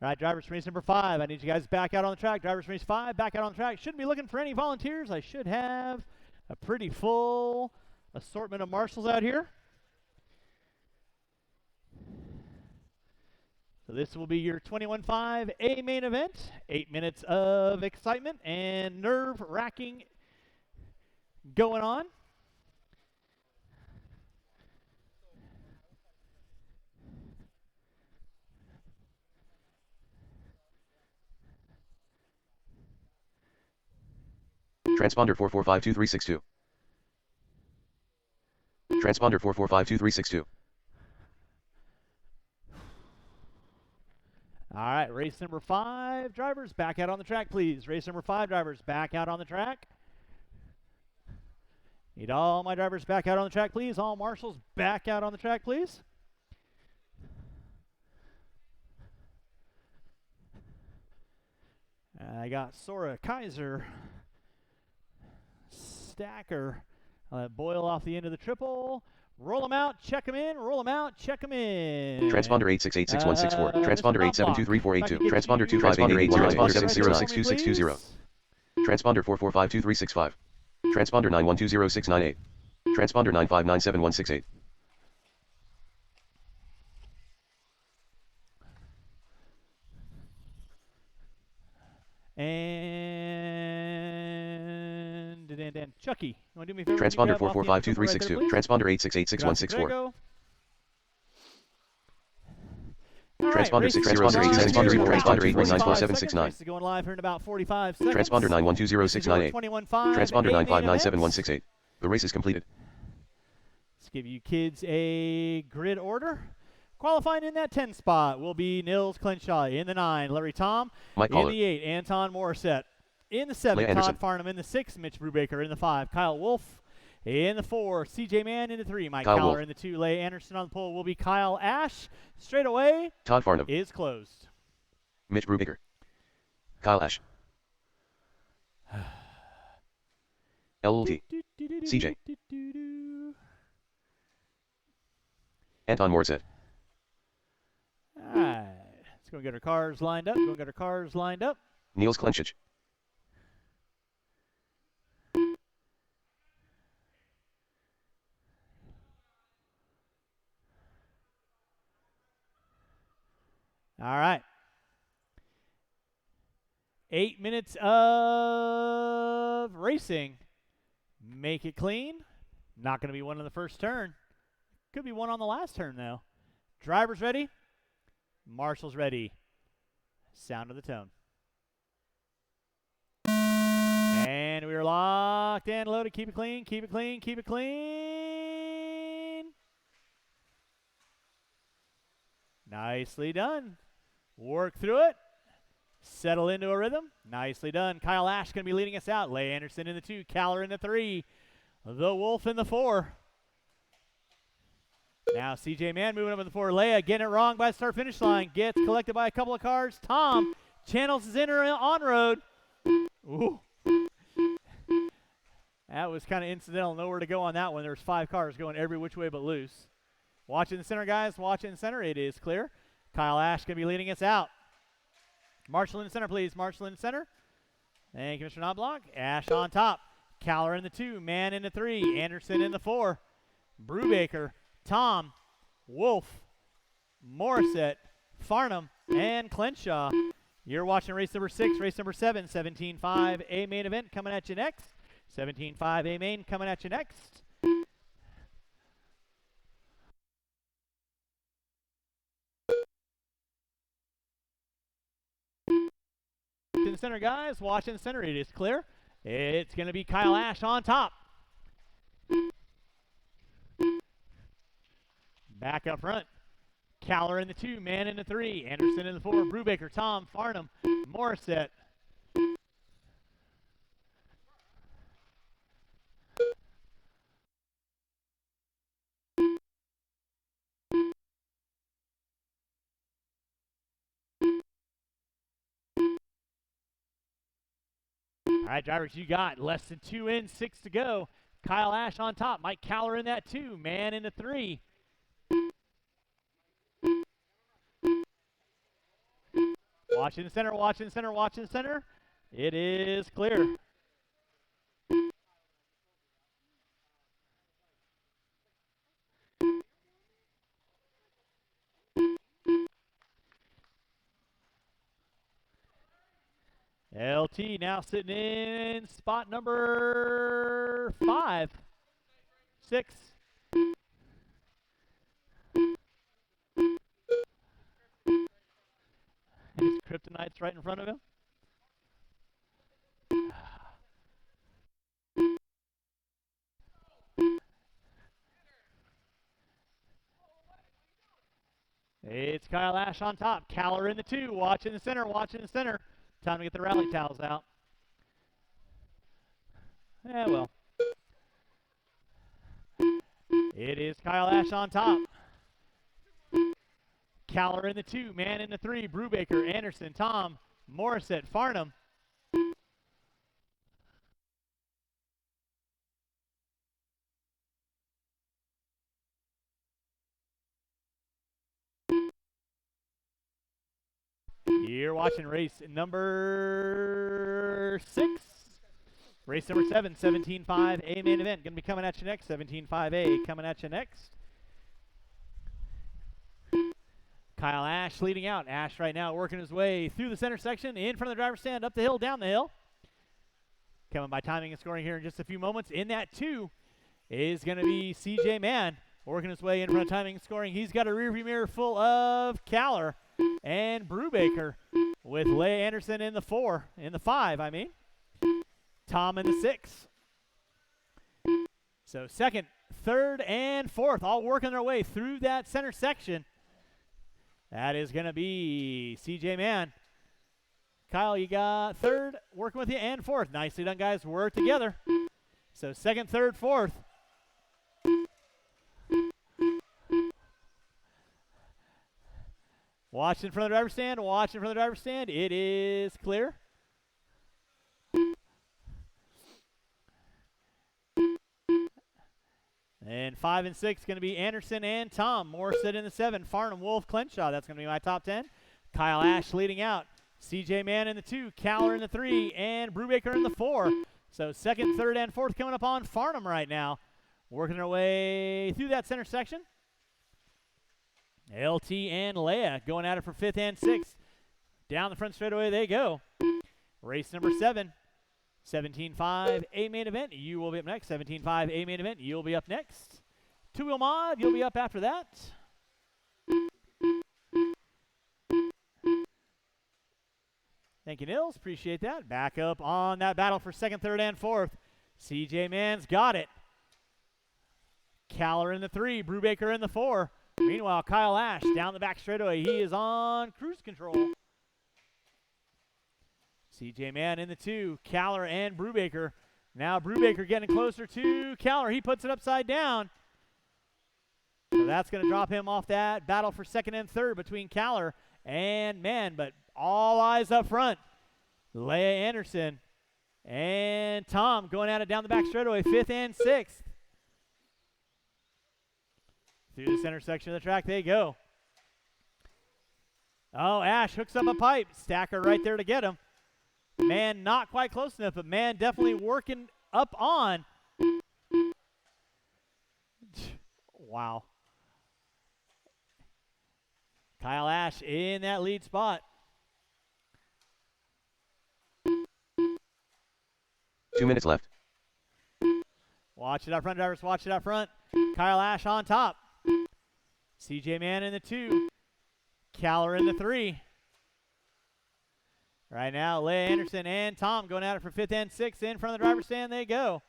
All right, drivers from race number 5. I need you guys back out on the track. Drivers from race 5, back out on the track. Shouldn't be looking for any volunteers. I should have a pretty full assortment of marshals out here. So this will be your 21.5 A main event. 8 minutes of excitement and nerve-wracking going on. Transponder 4452362. Transponder 4452362. All right, race number 5, drivers, back out on the track, please. Race number 5, drivers, back out on the track. Need all my drivers back out on the track, please. All marshals back out on the track, please. I got Sora, Kaiser, Stacker. I'll let Boyle off the end of the triple. Roll them out, check them in, roll them out, check them in. Transponder 8686164. Transponder Mr. 872348. Transponder If I could get you- 2588. Transponder 4452365. Transponder 9120698. Transponder 9597168. And Chucky, you want to do me a favor? Transponder 4452362. Transponder 8686164. All Transponder race 608. Transponder 8194769. Race is going live here in about 45 seconds. Transponder 9120698. 21.5. Transponder A main 9597168. The race is completed. Let's give you kids a grid order. Qualifying in that 10 spot will be Nils Clenshaw. In the 9, Larry Tom. Mike In Collar. the 8, Anton Morissette. In the 7, Leah Anderson. Todd Farnham. In the 6, Mitch Brubaker. In the 5, Kyle Wolf. In the 4, CJ Mann. In the 3, Mike Kyle Cowler. Wolf. In the 2, Leigh Anderson. On the pole will be Kyle Ash. Straight away Todd Farnham. is closed. Mitch Brubaker. Kyle Ash. LT. CJ. Anton Morissette. All right. Let's go get our cars lined up. Go get our cars lined up. Niels Klenchich. All right. 8 minutes of racing. Make it clean. Not going to be one on the first turn. Could be one on the last turn, though. Drivers ready. Marshals ready. Sound of the tone. And we are locked and loaded. Keep it clean, keep it clean, keep it clean. Nicely done. Work through it. Settle into a rhythm. Nicely done. Kyle Ash going to be leading us out. Leigh Anderson in the 2. Cowler in the 3. The Wolf in the 4. Now CJ Mann moving up in the 4. Leia getting it wrong by the start-finish line. Gets collected by a couple of cars. Tom channels his inner on-road. Ooh. That was kind of incidental. Nowhere to go on that one. There's 5 cars going every which way but loose. Watch in the center, guys. Watch in the center. It is clear. Kyle Ash going to be leading us out. Marshall in the center, please. Marshall in the center. Thank you, Mr. Knobloch. Ash on top. Cowler in the 2. Mann in the 3. Anderson in the 4. Brubaker, Tom, Wolf, Morissette, Farnham, and Clenshaw. You're watching race number 6, race number 7, 17.5 A main event coming at you next. 17.5 A main coming at you next. In the center, guys. Watch in the center. It is clear. It's going to be Kyle Ash on top. Back up front. Cowler in the 2. Mann in the 3. Anderson in the 4. Brubaker, Tom, Farnham, Morissette. All right, drivers, you got less than 2 in, 6 to go. Kyle Ash on top. Mike Cowler in that 2. Mann in the 3. Watch in the center, watch in the center, watch in the center. It is clear. LT now sitting in spot number 5, 6. His kryptonite's right in front of him. It's Kyle Ash on top. Caller in the 2. Watch in the center. Watch in the center. Time to get the rally towels out. Yeah, well. It is Kyle Ash on top. Caller in the 2. Man in the 3. Brubaker, Anderson, Tom, Morissette, Farnham. You're watching race number 6. Race number 7, 17.5A main event. Going to be coming at you next. 17.5A coming at you next. Kyle Ash leading out. Ash right now working his way through the center section, in front of the driver's stand, up the hill, down the hill. Coming by timing and scoring here in just a few moments. In that 2 is going to be CJ Mann working his way in front of timing and scoring. He's got a rearview mirror full of Caller and Brubaker, with Leigh Anderson in the 5, I mean. Tom in the 6. So second, third, and fourth all working their way through that center section. That is going to be CJ Mann. Kyle, you got third working with you and fourth. Nicely done, guys. Work together. So second, third, fourth. Watch in front of the driver's stand. Watch in front of the driver's stand. It is clear. And 5 and 6 going to be Anderson and Tom. Morissette in the 7. Farnham, Wolf, Clenshaw. That's going to be my top 10. Kyle Ash leading out. CJ Mann in the 2. Caller in the 3. And Brubaker in the 4. So second, third, and fourth coming up on Farnham right now. Working their way through that center section. LT and Leia going at it for 5th and 6th. Down the front straightaway they go. Race number 7. 17.5 A main event. You will be up next. 17.5 A main event. You'll be up next. Two-wheel mod. You'll be up after that. Thank you, Nils. Appreciate that. Back up on that battle for second, third, and fourth. CJ Mann's got it. Caller in the 3. Brubaker in the 4. Meanwhile, Kyle Ash down the back straightaway. He is on cruise control. CJ Mann in the 2. Caller and Brubaker. Now Brubaker getting closer to Caller. He puts it upside down. So that's going to drop him off that battle for second and third between Caller and Mann. But all eyes up front. Leia Anderson and Tom going at it down the back straightaway. 5th and 6th. Through the center section of the track they go. Oh, Ash hooks up a pipe. Stacker right there to get him. Mann not quite close enough, but Mann definitely working up on. Wow. Kyle Ash in that lead spot. 2 minutes left. Watch it up front, drivers. Watch it up front. Kyle Ash on top. CJ Mann in the 2. Caller in the 3. Right now, Leia Anderson and Tom going at it for 5th and 6th. In front of the driver's stand they go.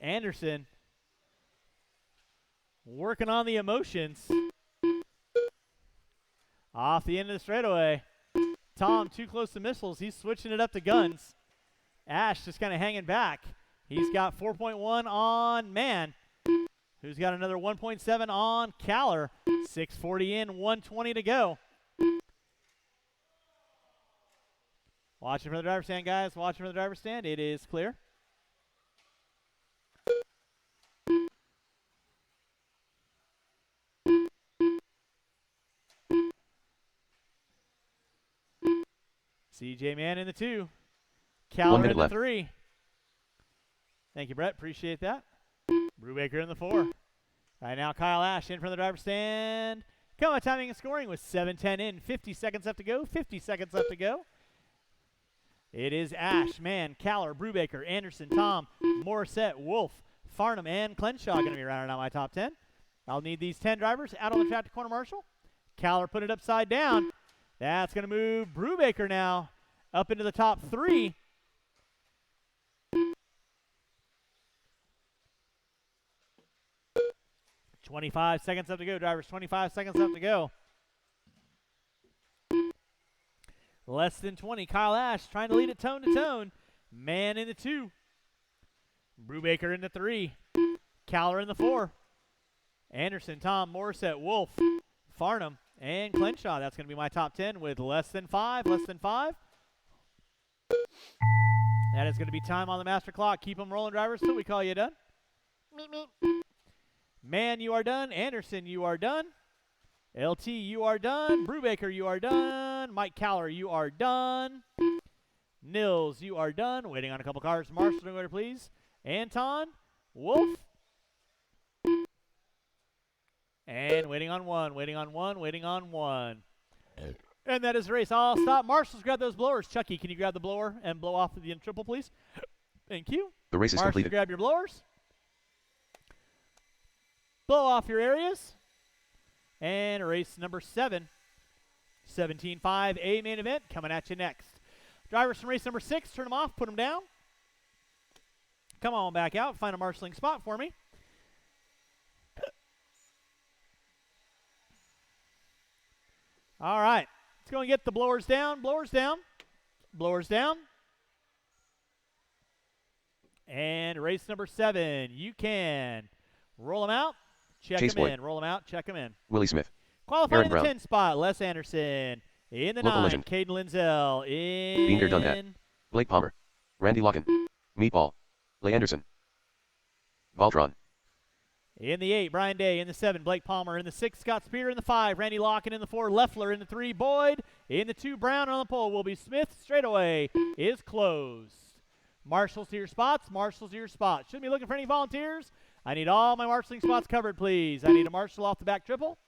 Anderson working on the emotions. Off the end of the straightaway. Tom too close to missiles. He's switching it up to guns. Ash just kind of hanging back. He's got 4.1 on Mann, who's got another 1.7 on Caller. 6:40 in, 1:20 to go. Watching for the driver's stand, guys. Watching for the driver's stand. It is clear. CJ Man in the 2. 1 Caller minute in the left. 3. Thank you, Brett. Appreciate that. Brubaker in the 4. Right now, Kyle Ash in from the driver's stand. Come on, timing and scoring with 7:10 in. 50 seconds left to go. 50 seconds left to go. It is Ash, Mann, Caller, Brubaker, Anderson, Tom, Morissette, Wolf, Farnham, and Clenshaw going to be rounding out my top 10. I'll need these 10 drivers out on the track to corner marshal. Caller put it upside down. That's going to move Brubaker now up into the top 3. .25 seconds left to go, drivers. 25 seconds left to go. Less than 20. Kyle Ash trying to lead it tone to tone. Mann in the 2. Brubaker in the 3. Caller in the 4. Anderson, Tom, Morissette, Wolf, Farnham, and Clenshaw. That's going to be my top 10 with less than 5. Less than 5. That is going to be time on the master clock. Keep them rolling, drivers, till we call you done. Meep, meep. Mann, you are done. Anderson, you are done. LT, you are done. Brubaker, you are done. Mike Caller, you are done. Nils, you are done. Waiting on a couple cars. Marshall, order, please. Anton, Wolf. And waiting on 1, waiting on 1, waiting on 1. And that is the race. I'll stop. Marshals, grab those blowers. Chucky, can you grab the blower and blow off the triple, please? Thank you. The race is Marshals, completed. grab your blowers. Blow off your areas. And race number 7. 17.5 A main event coming at you next. Drivers from race number 6, turn them off, put them down. Come on back out, find a marshalling spot for me. All right, let's go and get the blowers down, blowers down, blowers down. And race number 7, you can roll them out, check Chase them Boy. in, roll them out, check them in. Willie Smith. Qualified Aaron in the Brown. 10 spot, Les Anderson. In the Local 9, legend. Caden Linzel. Beander Dunhat. Blake Palmer. Randy Locken. Meatball. Leigh Anderson. Voltron. In the 8, Brian Day. In the 7, Blake Palmer. In the 6, Scott Spear. In the 5, Randy Locken. In the 4, Leffler. In the 3, Boyd. In the 2, Brown. On the pole will be Smith. Straightaway is closed. Marshals to your spots. Marshals to your spots. Shouldn't be looking for any volunteers. I need all my marshalling spots covered, please. I need a marshal off the back triple.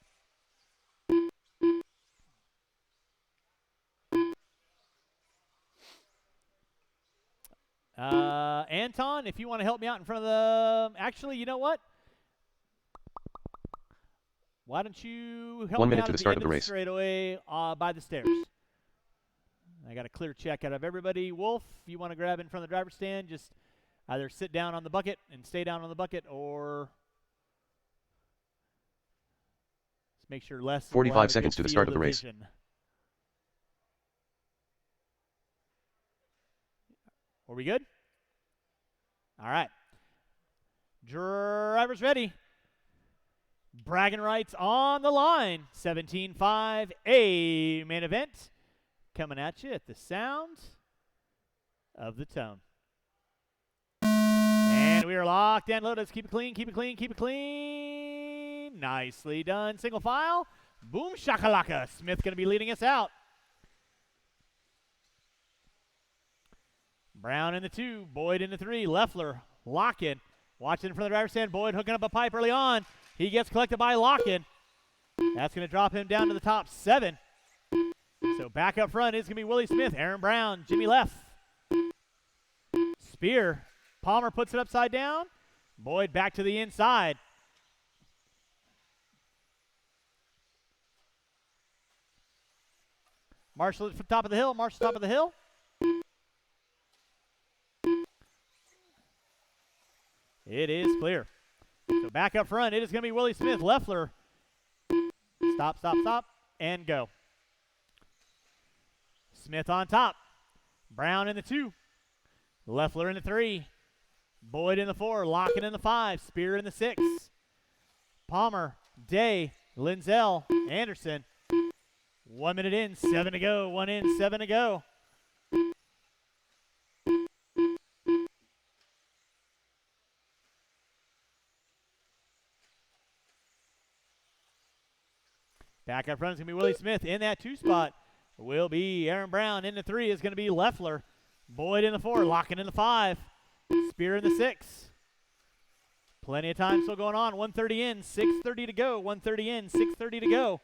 Anton, if you want to help me out in front of the... Actually, you know what? Why don't you help 1 me minute out to at the start end of the race. straightaway by the stairs. I got a clear check out of everybody. Wolf, if you want to grab in front of the driver's stand, just either sit down on the bucket and stay down on the bucket, or let's make sure less. 45 seconds to the start of the race. Vision. Are we good? All right. Drivers ready. Bragging rights on the line. 17.5 A main event. Coming at you at the sound of the tone. And we are locked and loaded. Let's keep it clean, keep it clean, keep it clean. Nicely done. Single file. Boom shakalaka. Smith going to be leading us out. Brown in the 2, Boyd in the 3, Leffler, Locken, watching from the driver's stand. Boyd hooking up a pipe early on. He gets collected by Locken. That's going to drop him down to the top 7. So back up front is going to be Willie Smith, Aaron Brown, Jimmy Leff. Spear, Palmer puts it upside down. Boyd back to the inside. Marshall at the top of the hill, Marshall top of the hill. It is clear. So back up front, it is going to be Willie Smith, Leffler. Stop, stop, stop, and go. Smith on top. Brown in the 2. Leffler in the 3. Boyd in the 4. Locken in the 5. Spear in the 6. Palmer, Day, Linzel, Anderson. 1 minute in, 7 to go. 1 in, 7 to go. Back up front is going to be Willie Smith in that 2 spot. will be Aaron Brown. In the 3 is going to be Leffler. Boyd in the 4, locking in the 5. Spear in the 6. Plenty of time still going on. 1:30 in, 6:30 to go. 1:30 in, 6:30 to go.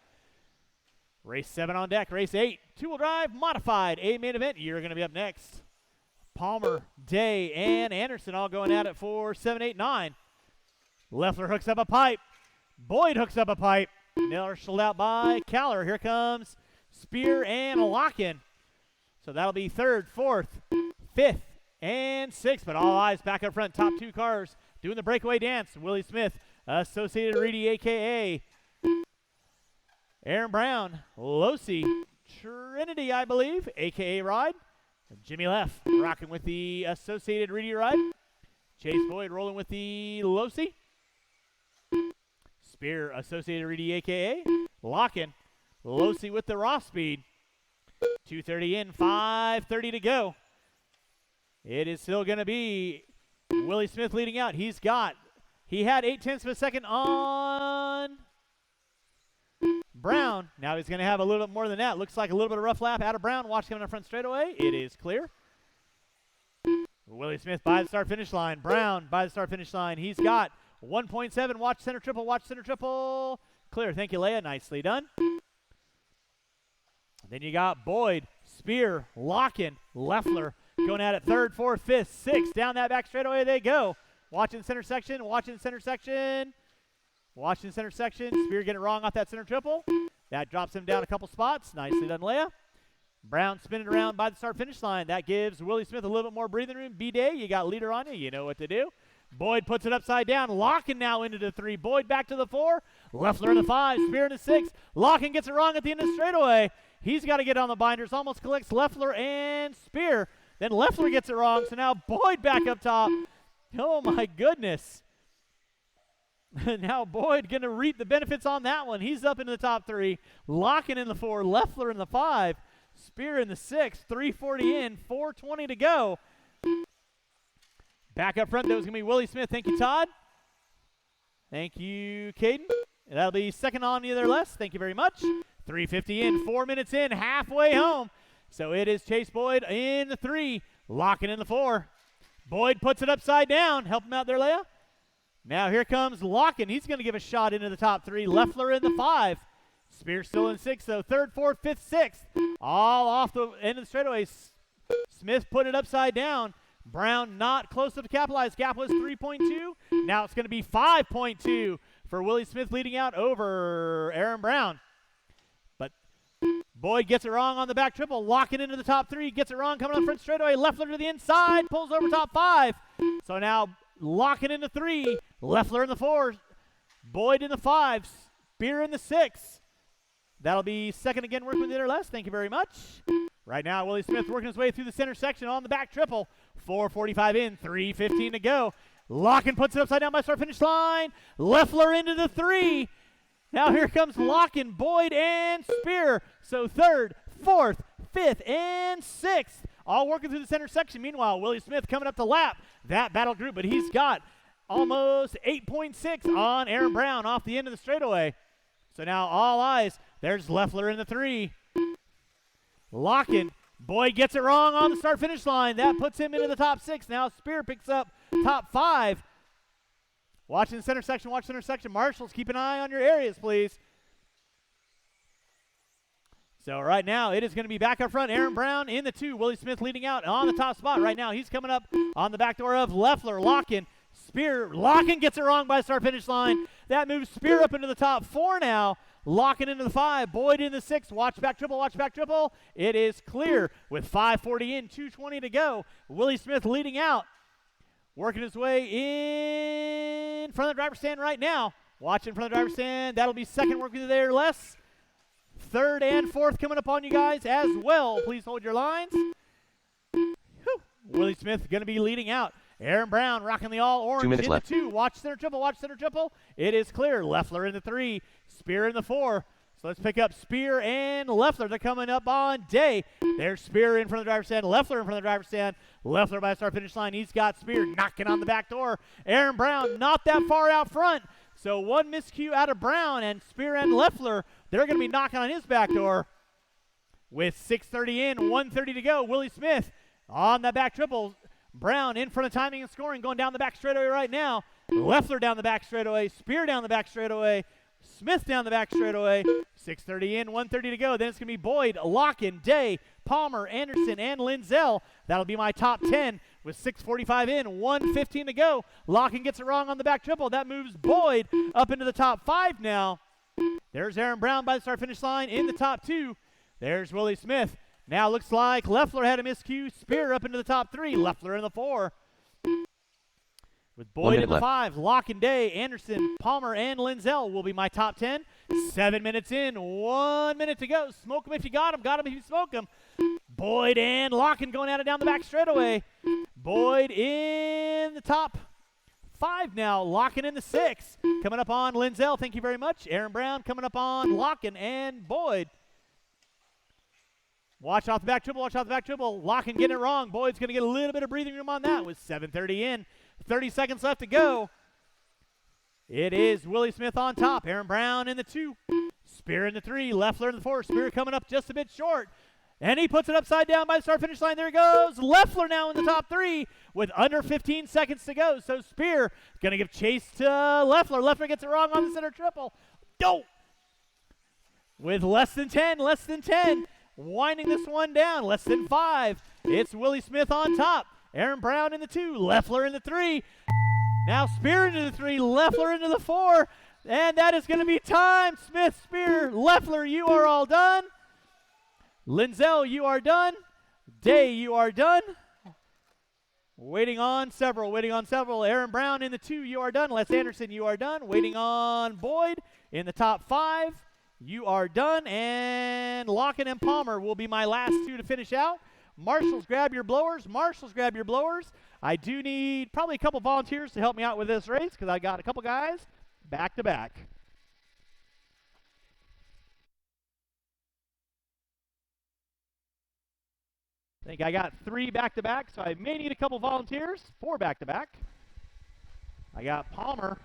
Race 7 on deck. Race 8, two-wheel drive, modified. A main event. You're going to be up next. Palmer, Day, and Anderson all going at it for 7, 8, 9. Leffler hooks up a pipe. Boyd hooks up a pipe. Miller sold out by Caller. Here comes Spear and Lock-in. So that'll be 3rd, 4th, 5th, and 6th. But all eyes back up front. Top 2 cars doing the breakaway dance. Willie Smith, Associated Reedy, a.k.a. Aaron Brown, Losi, Trinity, I believe, a.k.a. Ride. Jimmy Leff rocking with the Associated Reedy Ride. Chase Boyd rolling with the Losi. Spear, Associated Reedy, a.k.a. Lock-in. Losi with the Ross Speed. 2:30 in, 5:30 to go. It is still going to be Willie Smith leading out. He had 0.8 of a second on Brown. Now he's going to have a little bit more than that. Looks like a little bit of rough lap out of Brown. Watch coming up front straightaway. It is clear. Willie Smith by the start-finish line. Brown by the start-finish line. He's got 1.7. Watch center triple. Watch center triple. Clear. Thank you, Leia. Nicely done. Then you got Boyd, Spear, Lock-in, Leffler going at it 3rd, 4th, 5th, 6th. Down that back straightaway they go. Watching center section. Watching center section. Watching center section. Spear getting it wrong off that center triple. That drops him down a couple spots. Nicely done, Leia. Brown spinning around by the start-finish line. That gives Willie Smith a little bit more breathing room. B-Day, you got leader on you. You know what to do. Boyd puts it upside down. Lock-in now into the 3. Boyd back to the 4. Leffler in the 5. Spear in the 6. Lock-in gets it wrong at the end of the straightaway. He's got to get on the binders. Almost collects Leffler and Spear. Then Leffler gets it wrong. So now Boyd back up top. Oh, my goodness. Now Boyd going to reap the benefits on that one. He's up into the top 3. Lock-in in the 4. Leffler in the 5. Spear in the 6. 3:40 in. 4:20 to go. Back up front, though, is going to be Willie Smith. Thank you, Todd. Thank you, Caden. And that'll be second on either less. Thank you very much. 3:50 in. 4 minutes in. Halfway home. So it is Chase Boyd in the 3. Lock-in in the 4. Boyd puts it upside down. Help him out there, Leia. Now here comes Lock-in. He's going to give a shot into the top 3. Leffler in the 5. Spear still in 6, though. 3rd, 4th, 5th, 6th. All off the end of the straightaway. Smith put it upside down. Brown not close enough to capitalize. Gap was 3.2. Now it's going to be 5.2 for Willie Smith leading out over Aaron Brown. But Boyd gets it wrong on the back triple. Lock-in into the top 3. Gets it wrong coming on front straightaway. Leffler to the inside. Pulls over top 5. So now Lock-in into 3. Leffler in the 4. Boyd in the 5. Spear in the 6. That'll be second again, working with the inner less. Thank you very much. Right now, Willie Smith working his way through the center section on the back triple. 4:45 in, 3:15 to go. Lock-in puts it upside down by start-finish line. Leffler into the 3. Now here comes Lock-in, Boyd, and Spear. So 3rd, 4th, 5th, and 6th. All working through the center section. Meanwhile, Willie Smith coming up to lap that battle group, but he's got almost 8.6 on Aaron Brown off the end of the straightaway. So now all eyes. There's Leffler in the 3. Lock-in. Boyd gets it wrong on the start-finish line. That puts him into the top 6. Now Spear picks up top 5. Watching the center section. Watch center section. Marshals, keep an eye on your areas, please. So right now, it is going to be back up front. Aaron Brown in the 2. Willie Smith leading out on the top spot. Right now, he's coming up on the back door of Leffler. Lock-in. Spear. Lock-in gets it wrong by start-finish line. That moves Spear up into the top 4 now. Lock-in into the 5. Boyd in the 6. Watch back triple. Watch back triple. It is clear with 5:40 in, 2:20 to go. Willie Smith leading out. Working his way in front of the driver's stand right now. Watch in front of the driver's stand. That'll be second working there less. 3rd and 4th coming up on you guys as well. Please hold your lines. Whew. Willie Smith going to be leading out. Aaron Brown rocking the all-orange 2 minutes in left. the 2. Watch center triple. Watch center triple. It is clear. Leffler in the 3. Spear in the 4. So let's pick up Spear and Leffler. They're coming up on Day. There's Spear in front of the driver's stand. Leffler in front of the driver's stand. Leffler by the start-finish line. He's got Spear knocking on the back door. Aaron Brown not that far out front. So one miscue out of Brown, and Spear and Leffler, they're going to be knocking on his back door. with 6:30 in, 1:30 to go. Willie Smith on that back triple. Brown in front of timing and scoring, going down the back straightaway right now. Leffler down the back straightaway. Spear down the back straightaway. Smith down the back straightaway. 6:30 in, 1:30 to go. Then it's going to be Boyd, Locken, Day, Palmer, Anderson, and Linzell. That'll be my top 10 with 6:45 in, 1:15 to go. Locken gets it wrong on the back triple. That moves Boyd up into the top 5 now. There's Aaron Brown by the start-finish line in the top 2. There's Willie Smith. Now looks like Leffler had a miscue. Spear up into the top 3. Leffler in the 4. With Boyd in the 5, Locken, Day, Anderson, Palmer, and Linzell will be my top 10. 7 minutes in, 1 minute to go. Smoke him if you got him. Got him if you smoke him. Boyd and Locken going at it down the back straightaway. Boyd in the top 5 now. Locken in the 6. Coming up on Linzell. Thank you very much. Aaron Brown coming up on Locken and Boyd. Watch off the back triple. Watch off the back triple. Locken getting it wrong. Boyd's going to get a little bit of breathing room on that with 7:30 in. 30 seconds left to go. It is Willie Smith on top. Aaron Brown in the 2. Spear in the 3. Leffler in the 4. Spear coming up just a bit short. And he puts it upside down by the start-finish line. There he goes. Leffler now in the top 3 with under 15 seconds to go. So Spear going to give chase to Leffler. Leffler gets it wrong on the center triple. Dope. With less than 10. Winding this one down. Less than 5. It's Willie Smith on top. Aaron Brown in the 2. Leffler in the 3. Now Spear into the 3. Leffler into the 4. And that is going to be time. Smith, Spear, Leffler, you are all done. Linzell, you are done. Day, you are done. Waiting on several. Aaron Brown in the 2, you are done. Les Anderson, you are done. Waiting on Boyd in the top 5. You are done. And Locken and Palmer will be my last 2 to finish out. Marshals, grab your blowers. I do need probably a couple volunteers to help me out with this race because I got a couple guys back to back. I think I got 3 back-to-back, so I may need a couple volunteers. 4 back-to-back. I got Palmer,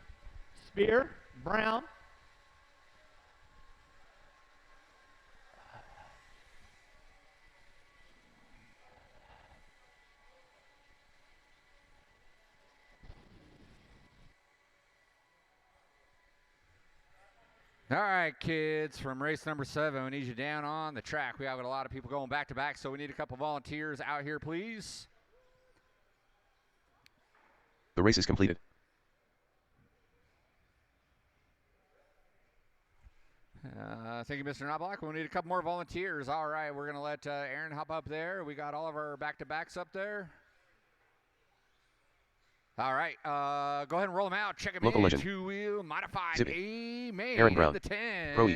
Spear, Brown. All right, kids, from race number 7, we need you down on the track. We have a lot of people going back-to-back, so we need a couple volunteers out here, please. The race is completed. Thank you, Mr. Knobloch. We'll need a couple more volunteers. All right, we're going to let Aaron hop up there. We got all of our back-to-backs up there. All right, go ahead and roll them out. Check them Local in. legend. 2-wheel modified. Zippy. Amen. Aaron Brown. The 10. Pro-E.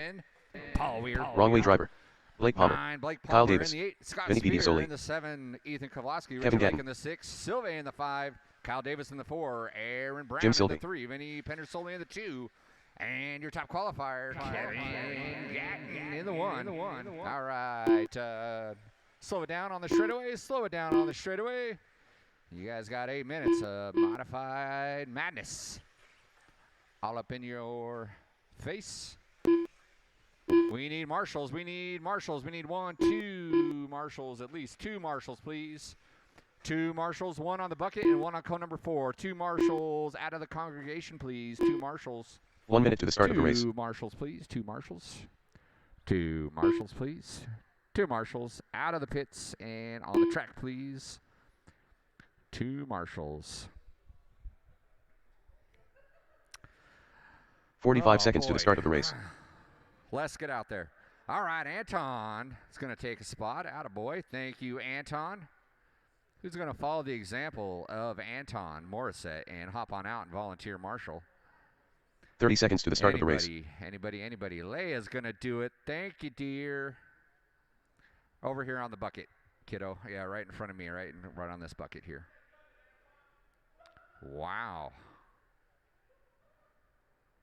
Paul Weir. Wrong way driver. Blake Palmer. 9, Blake Palmer Kyle Davis. in the 8. Scott Vinny Spear Soli. in the 7. Ethan Kovlowski. Kevin Richard Gatton. Lake in the 6. Sylvain in the 5. Kyle Davis in the 4. Aaron Brown Jim in Sylvie. the 3. Vinny Pendersoli in the 2. And your top qualifier, Kevin Gatton in the 1. All right. Slow it down on the straightaway. You guys got 8 minutes of modified madness. All up in your face. We need marshals. We need 1, 2 marshals, at least 2 marshals, please. 2 marshals, 1 on the bucket and 1 on cone number 4. 2 marshals out of the congregation, please. 2 marshals. 1 minute to the start of the race. 2 marshals, please. 2 marshals. 2 marshals, please. 2 marshals out of the pits and on the track, please. 2 marshals. 45 seconds to the start of the race. Let's get out there. All right, Anton is going to take a spot. Attaboy. Thank you, Anton. Who's going to follow the example of Anton Morissette and hop on out and volunteer marshal? 30 seconds to the start of the race. Anybody. Leia's going to do it. Thank you, dear. Over here on the bucket, kiddo. Yeah, right in front of me, right on this bucket here. Wow.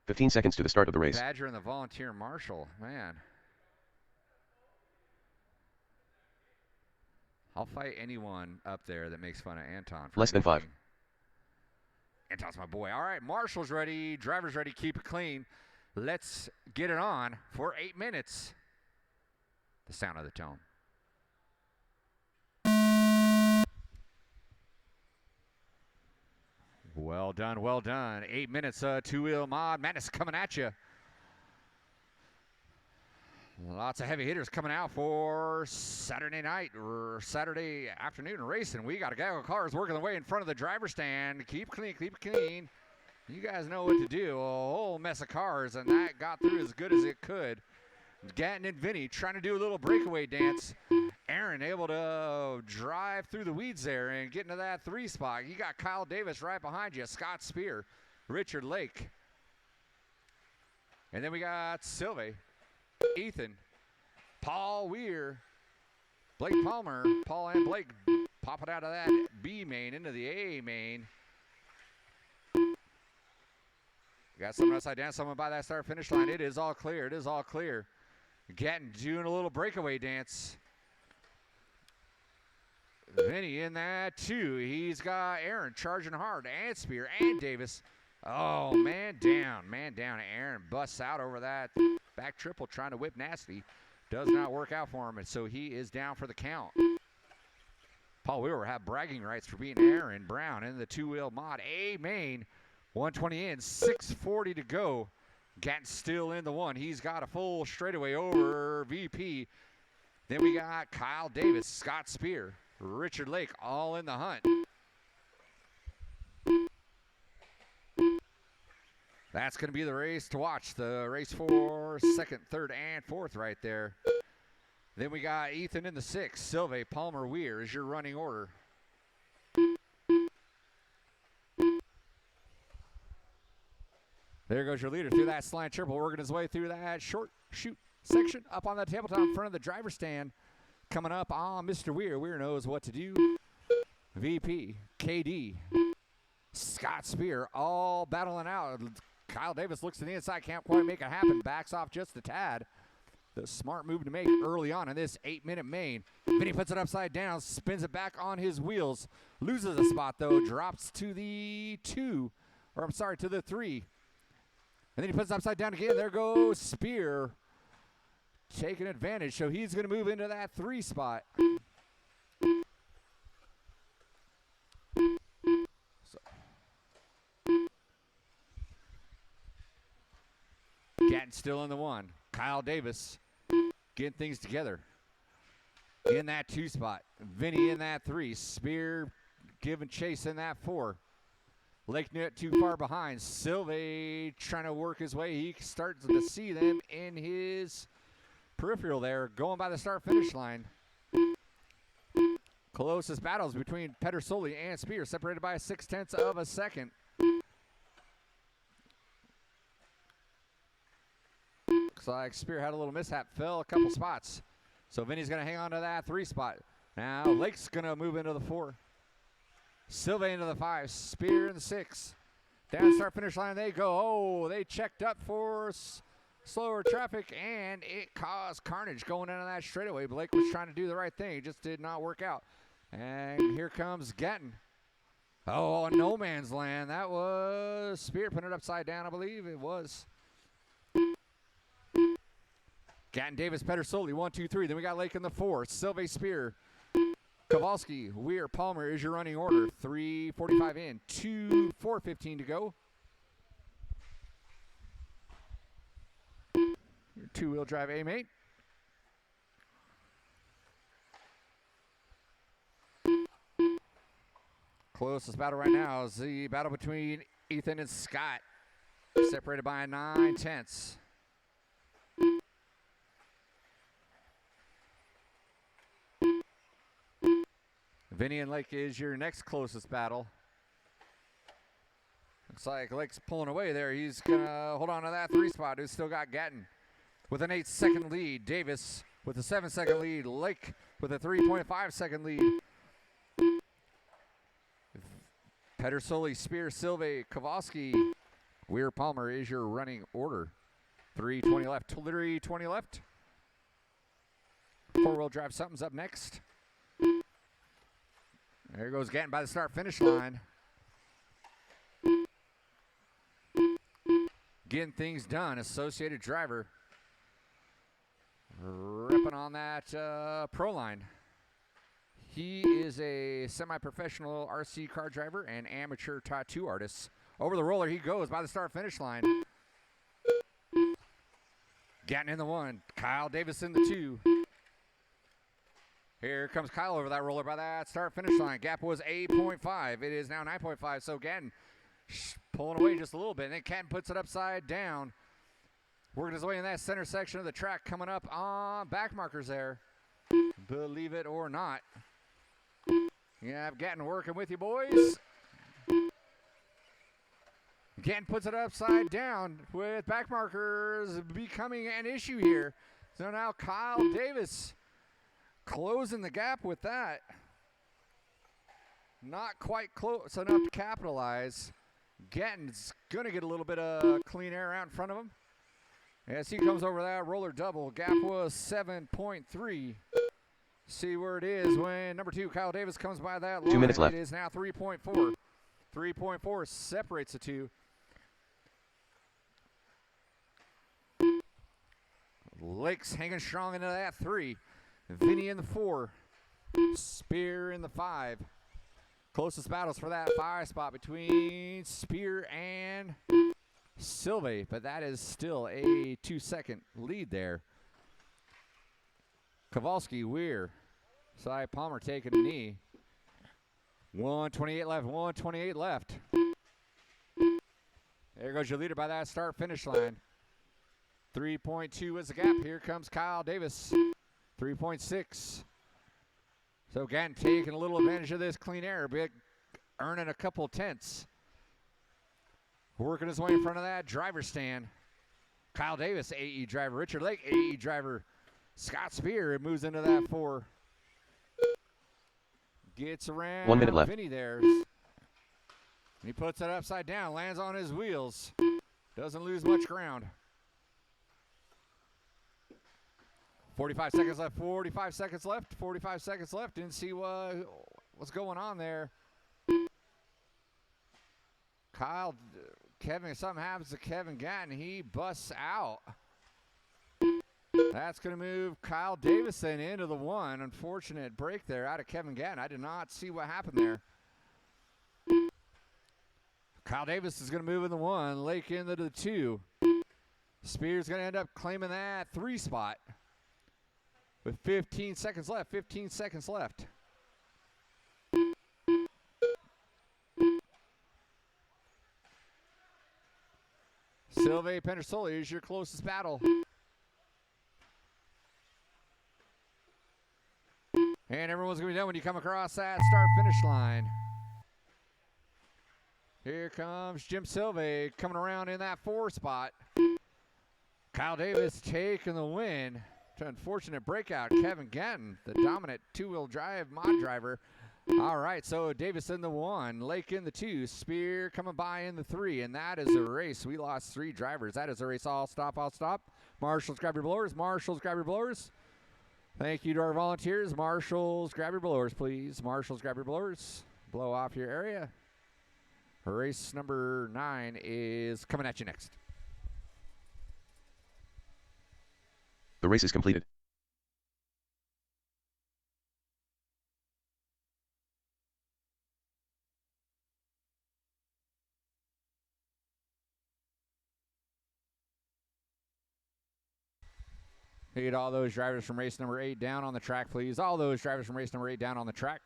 15 seconds to the start of the race. Badger and the volunteer marshal. Man. I'll fight anyone up there that makes fun of Anton. Less than 5. Anton's my boy. All right, marshal's ready. Driver's ready. Keep it clean. Let's get it on for 8 minutes. The sound of the tone. Well done, well done. 8 minutes, two-wheel mod madness coming at you. Lots of heavy hitters coming out for Saturday night or Saturday afternoon racing. We got a gang of cars working their way in front of the driver's stand. Keep clean, keep clean. You guys know what to do. A whole mess of cars, and that got through as good as it could. Gatton and Vinny trying to do a little breakaway dance. Aaron able to drive through the weeds there and get into that 3 spot. You got Kyle Davis right behind you, Scott Spear, Richard Lake. And then we got Sylvie, Ethan, Paul Weir, Blake Palmer. Paul and Blake popping out of that B main into the A main. Got someone upside down, someone by that start finish line. It is all clear. It is all clear. Gatton doing a little breakaway dance. Vinny in that too. He's got Aaron charging hard, and Spear and Davis. Oh, man down. Aaron busts out over that back triple trying to whip nasty. Does not work out for him, and so he is down for the count. Paul Weaver have bragging rights for beating Aaron Brown in the two-wheel mod A main. 120 in, 6:40 to go. Gatton still in the one. He's got a full straightaway over VP. Then we got Kyle Davis, Scott Spear, Richard Lake all in the hunt. That's going to be the race to watch. The race for second, third, and fourth right there. Then we got Ethan in the 6. Sylvie, Palmer, Weir is your running order. There goes your leader through that slant triple, working his way through that short shoot section up on the tabletop in front of the driver's stand. Coming up on Mr. Weir. Weir knows what to do. VP, KD, Scott Spear all battling out. Kyle Davis looks to the inside, can't quite make it happen. Backs off just a tad. The smart move to make early on in this 8-minute main. Then he puts it upside down, spins it back on his wheels. Loses a spot though, drops to the 2, or I'm sorry, to the 3. And then he puts it upside down again. There goes Spear taking advantage. So he's going to move into that 3 spot. Gatton still in the 1. Kyle Davis getting things together in that 2 spot. Vinny in that 3. Spear giving chase in that 4. Lake not too far behind. Sylvie trying to work his way. He starts to see them in his peripheral there, going by the start-finish line. Closest battles between Pedersoli and Spear, separated by 0.6 of a second. Looks like Spear had a little mishap, fell a couple spots. So Vinny's going to hang on to that 3 spot. Now Lake's going to move into the 4. Sylvie into the 5, Spear in the 6. Down start finish line they go. Oh, they checked up for slower traffic, and it caused carnage going into that straightaway. Blake was trying to do the right thing. It just did not work out. And here comes Gatton. Oh, no man's land. That was Spear putting it upside down, I believe it was. Gatton, Davis, Pedersoli, 1, 2, 3. Then we got Lake in the 4. Sylvie, Spear, Kowalski, Weir, Palmer is your running order. 3:45 in, 4:15 to go. Your two-wheel drive A mate. Closest battle right now is the battle between Ethan and Scott, separated by 9/10. Vinny and Lake is your next closest battle. Looks like Lake's pulling away there. He's going to hold on to that 3 spot. Who's still got Gatton with an 8-second lead. Davis with a 7-second lead. Lake with a 3.5-second lead. Pedersoli, Spear, Sylvie, Kowalski, Weir, Palmer is your running order. 3:20 left. 3:20 left. 4-wheel drive something's up next. There goes Gatton by the start-finish line. Getting things done. Associated driver. Ripping on that pro line. He is a semi-professional RC car driver and amateur tattoo artist. Over the roller he goes by the start-finish line. Gatton in the 1. Kyle Davis in the 2. Here comes Kyle over that roller by that start-finish line. Gap was 8.5. It is now 9.5. So Gatton pulling away just a little bit. And then Gatton puts it upside down. Working his way in that center section of the track. Coming up on back markers there. Believe it or not. Yeah, Gatton working with you, boys. Gatton puts it upside down with back markers becoming an issue here. So now Kyle Davis closing the gap with that. Not quite close enough to capitalize. Gatton's going to get a little bit of clean air out in front of him. As he comes over that roller double, gap was 7.3. See where it is when number 2, Kyle Davis, comes by that line. 2 minutes left. It is now 3.4. 3.4 separates the two. Lakes hanging strong into that 3. Vinny in the 4. Spear in the 5. Closest battles for that 5 spot between Spear and Silve, but that is still a 2-second lead there. Kowalski, Weir, Cy Palmer taking a knee. 128 left, 128 left. There goes your leader by that start-finish line. 3.2 is the gap. Here comes Kyle Davis. 3.6. So Gatton taking a little advantage of this clean air, but earning a couple tenths. Working his way in front of that driver stand. Kyle Davis, AE driver. Richard Lake, AE driver. Scott Spear moves into that 4. Gets around 1 minute left. Vinny there. And he puts it upside down, lands on his wheels. Doesn't lose much ground. 45 seconds left, 45 seconds left, 45 seconds left. Didn't see what's going on there. Something happens to Kevin Gatton. He busts out. That's going to move Kyle Davison into the 1. Unfortunate break there out of Kevin Gatton. I did not see what happened there. Kyle Davis is going to move in the 1. Lake into the 2. Spears going to end up claiming that 3 spot. With 15 seconds left, 15 seconds left. Silve Pendersoli is your closest battle. And everyone's going to be done when you come across that start-finish line. Here comes Jim Silve coming around in that 4 spot. Kyle Davis taking the win. Unfortunate breakout. Kevin Gatton, the dominant 2-wheel drive mod driver. All right, so Davis in the 1, Lake in the 2, Spear coming by in the 3, and that is a race. We lost 3 drivers. That is a race. All stop, all stop. Marshals, grab your blowers. Marshals, grab your blowers. Thank you to our volunteers. Marshals, grab your blowers, please. Marshals, grab your blowers. Blow off your area. Race number 9 is coming at you next. The race is completed. Need all those drivers from race number 8 down on the track, please. All those drivers from race number 8 down on the track.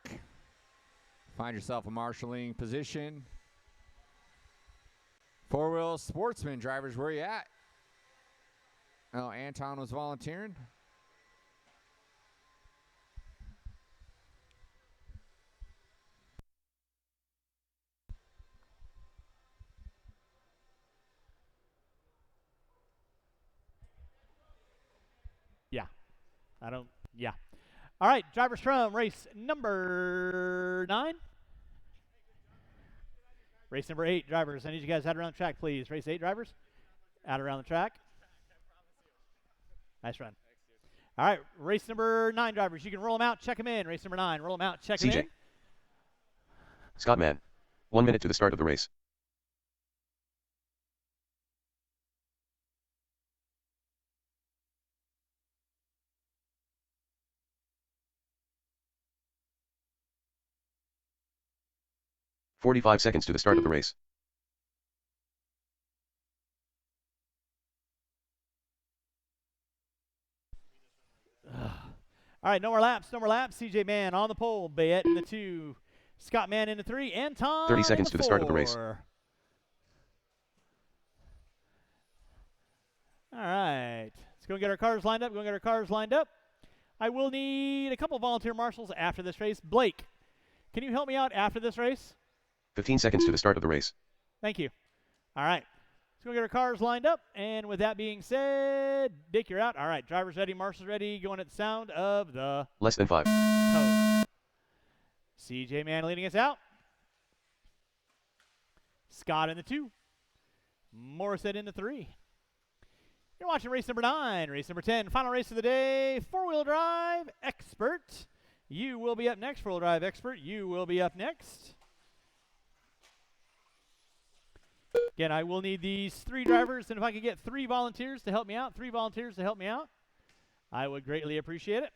Find yourself a marshalling position. 4-wheel sportsman drivers, where you at? Oh, Anton was volunteering. Yeah. All right, drivers from race number 9. Race number 8, drivers. I need you guys out around the track, please. Race 8, drivers. Out around the track. Nice run. All right, race number 9, drivers. You can roll them out, check them in. Race number 9, roll them out, check them in. Scott Mann. 1 minute to the start of the race. 45 seconds to the start of the race. All right, no more laps, no more laps. CJ Mann on the pole, Bayette in the 2, Scott Mann in the 3, Anton 30 in seconds the to the start of the race. 4. All right, let's go and get our cars lined up. I will need a couple volunteer marshals after this race. Blake, can you help me out after this race? 15 seconds to the start of the race. Thank you. All right. Let's go get our cars lined up. And with that being said, Dick, you're out. All right. Drivers ready. Marshals ready. Going at the sound of the Less than 5. code. CJ Mann leading us out. Scott in the 2. Morissette in the 3. You're watching race number 9. Race number 10. Final race of the day. Four-wheel drive expert. You will be up next. Four-wheel drive expert. You will be up next. Again, I will need these 3 drivers, and if I could get 3 volunteers to help me out, I would greatly appreciate it.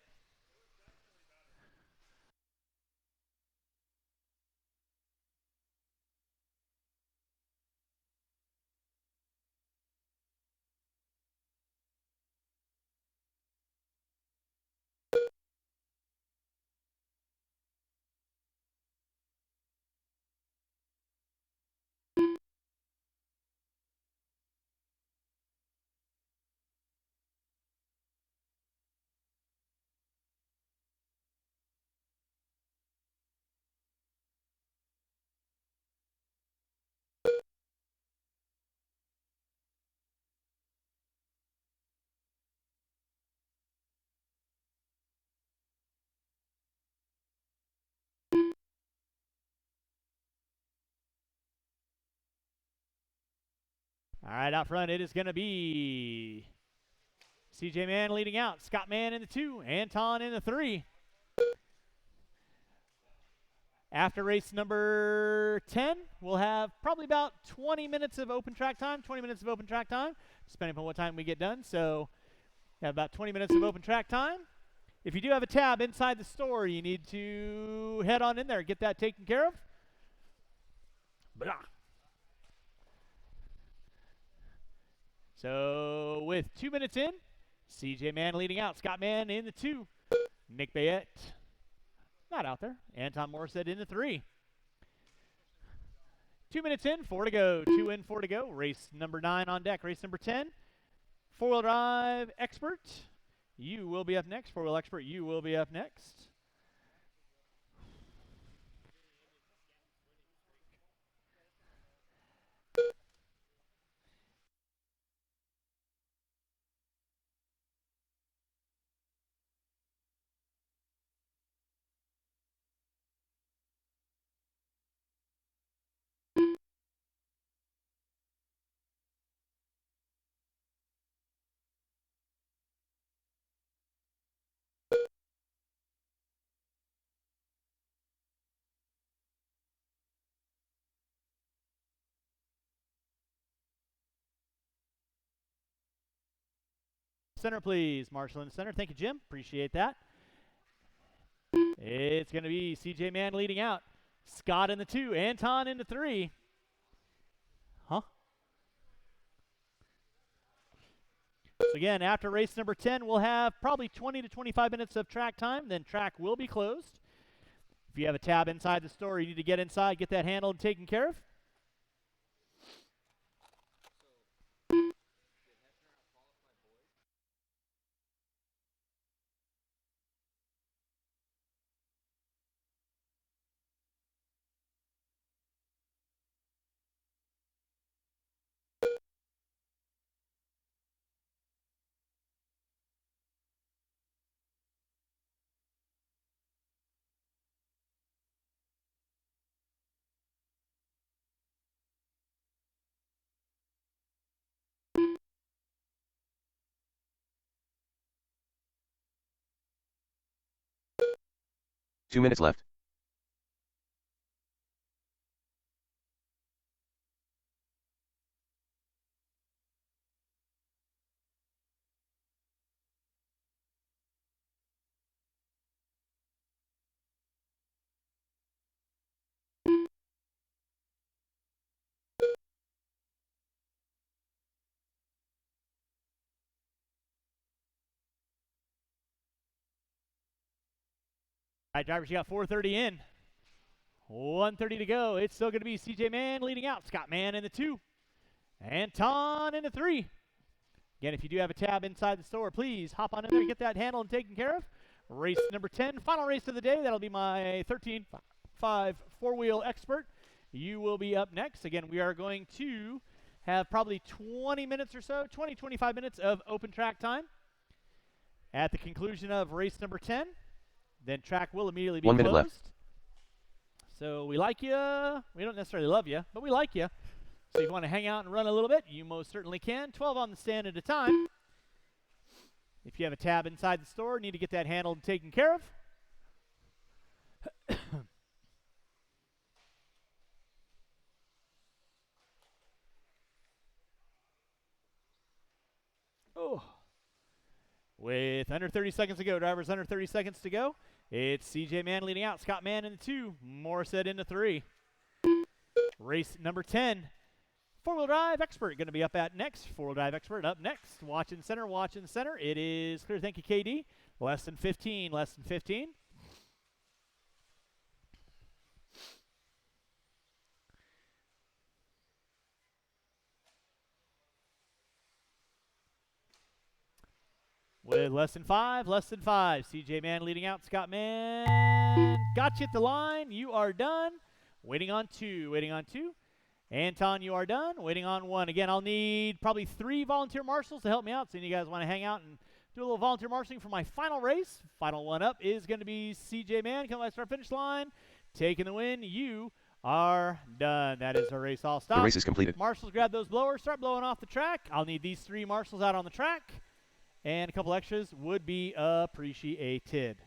All right, out front, it is going to be CJ Mann leading out, Scott Mann in the 2, Anton in the 3. After race number 10, we'll have probably about 20 minutes of open track time, depending upon what time we get done. So we have about 20 minutes of open track time. If you do have a tab inside the store, you need to head on in there, get that taken care of. Blah. So with 2 minutes in, CJ Mann leading out, Scott Mann in the 2, Nick Bayette not out there, Anton Morissette in the 3. 2 minutes in, 4 to go, 2 in, 4 to go. Race number 9 on deck, race number 10. Four-wheel drive expert, you will be up next. Four-wheel expert, you will be up next. Center, please. Marshall in the center. Thank you, Jim. Appreciate that. It's going to be CJ Mann leading out. Scott in the 2. Anton in the 3. Huh? So again, after race number 10, we'll have probably 20 to 25 minutes of track time. Then track will be closed. If you have a tab inside the store, you need to get inside, get that handled and taken care of. Two minutes left. right, drivers, you got 4:30 in. 1:30 to go. It's still going to be CJ Mann leading out. Scott Mann in the 2. Anton in the 3. Again, if you do have a tab inside the store, please hop on in there and get that handled and taken care of. Race number 10, final race of the day. That'll be my 13.5 four-wheel expert. You will be up next. Again, we are going to have probably 20 minutes or so, 20, 25 minutes of open track time. At the conclusion of race number 10, then track will immediately be 1 minute closed. left. So we like you. We don't necessarily love you, but we like you. So if you want to hang out and run a little bit, you most certainly can. 12 on the stand at a time. If you have a tab inside the store, need to get that handled and taken care of. Oh. With under 30 seconds to go, drivers under 30 seconds to go. It's CJ Mann leading out, Scott Mann in the 2, Morissette in the 3. Race number 10. Four-wheel drive expert going to be up at next. Four-wheel drive expert up next. Watch in center, watch in center. It is clear. Thank you, KD. Less than 15, less than 15. With less than 5, less than 5. CJ Mann leading out, Scott Mann. Got you at the line. You are done. Waiting on 2, waiting on 2. Anton, you are done. Waiting on 1. Again, I'll need probably 3 volunteer marshals to help me out. So you guys want to hang out and do a little volunteer marshaling for my final race. Final one up is going to be CJ Mann. Come by start finish line. Taking the win. You are done. That is our race all stop. The race is completed. Marshals, grab those blowers. Start blowing off the track. I'll need these 3 marshals out on the track. And a couple extras would be appreciated.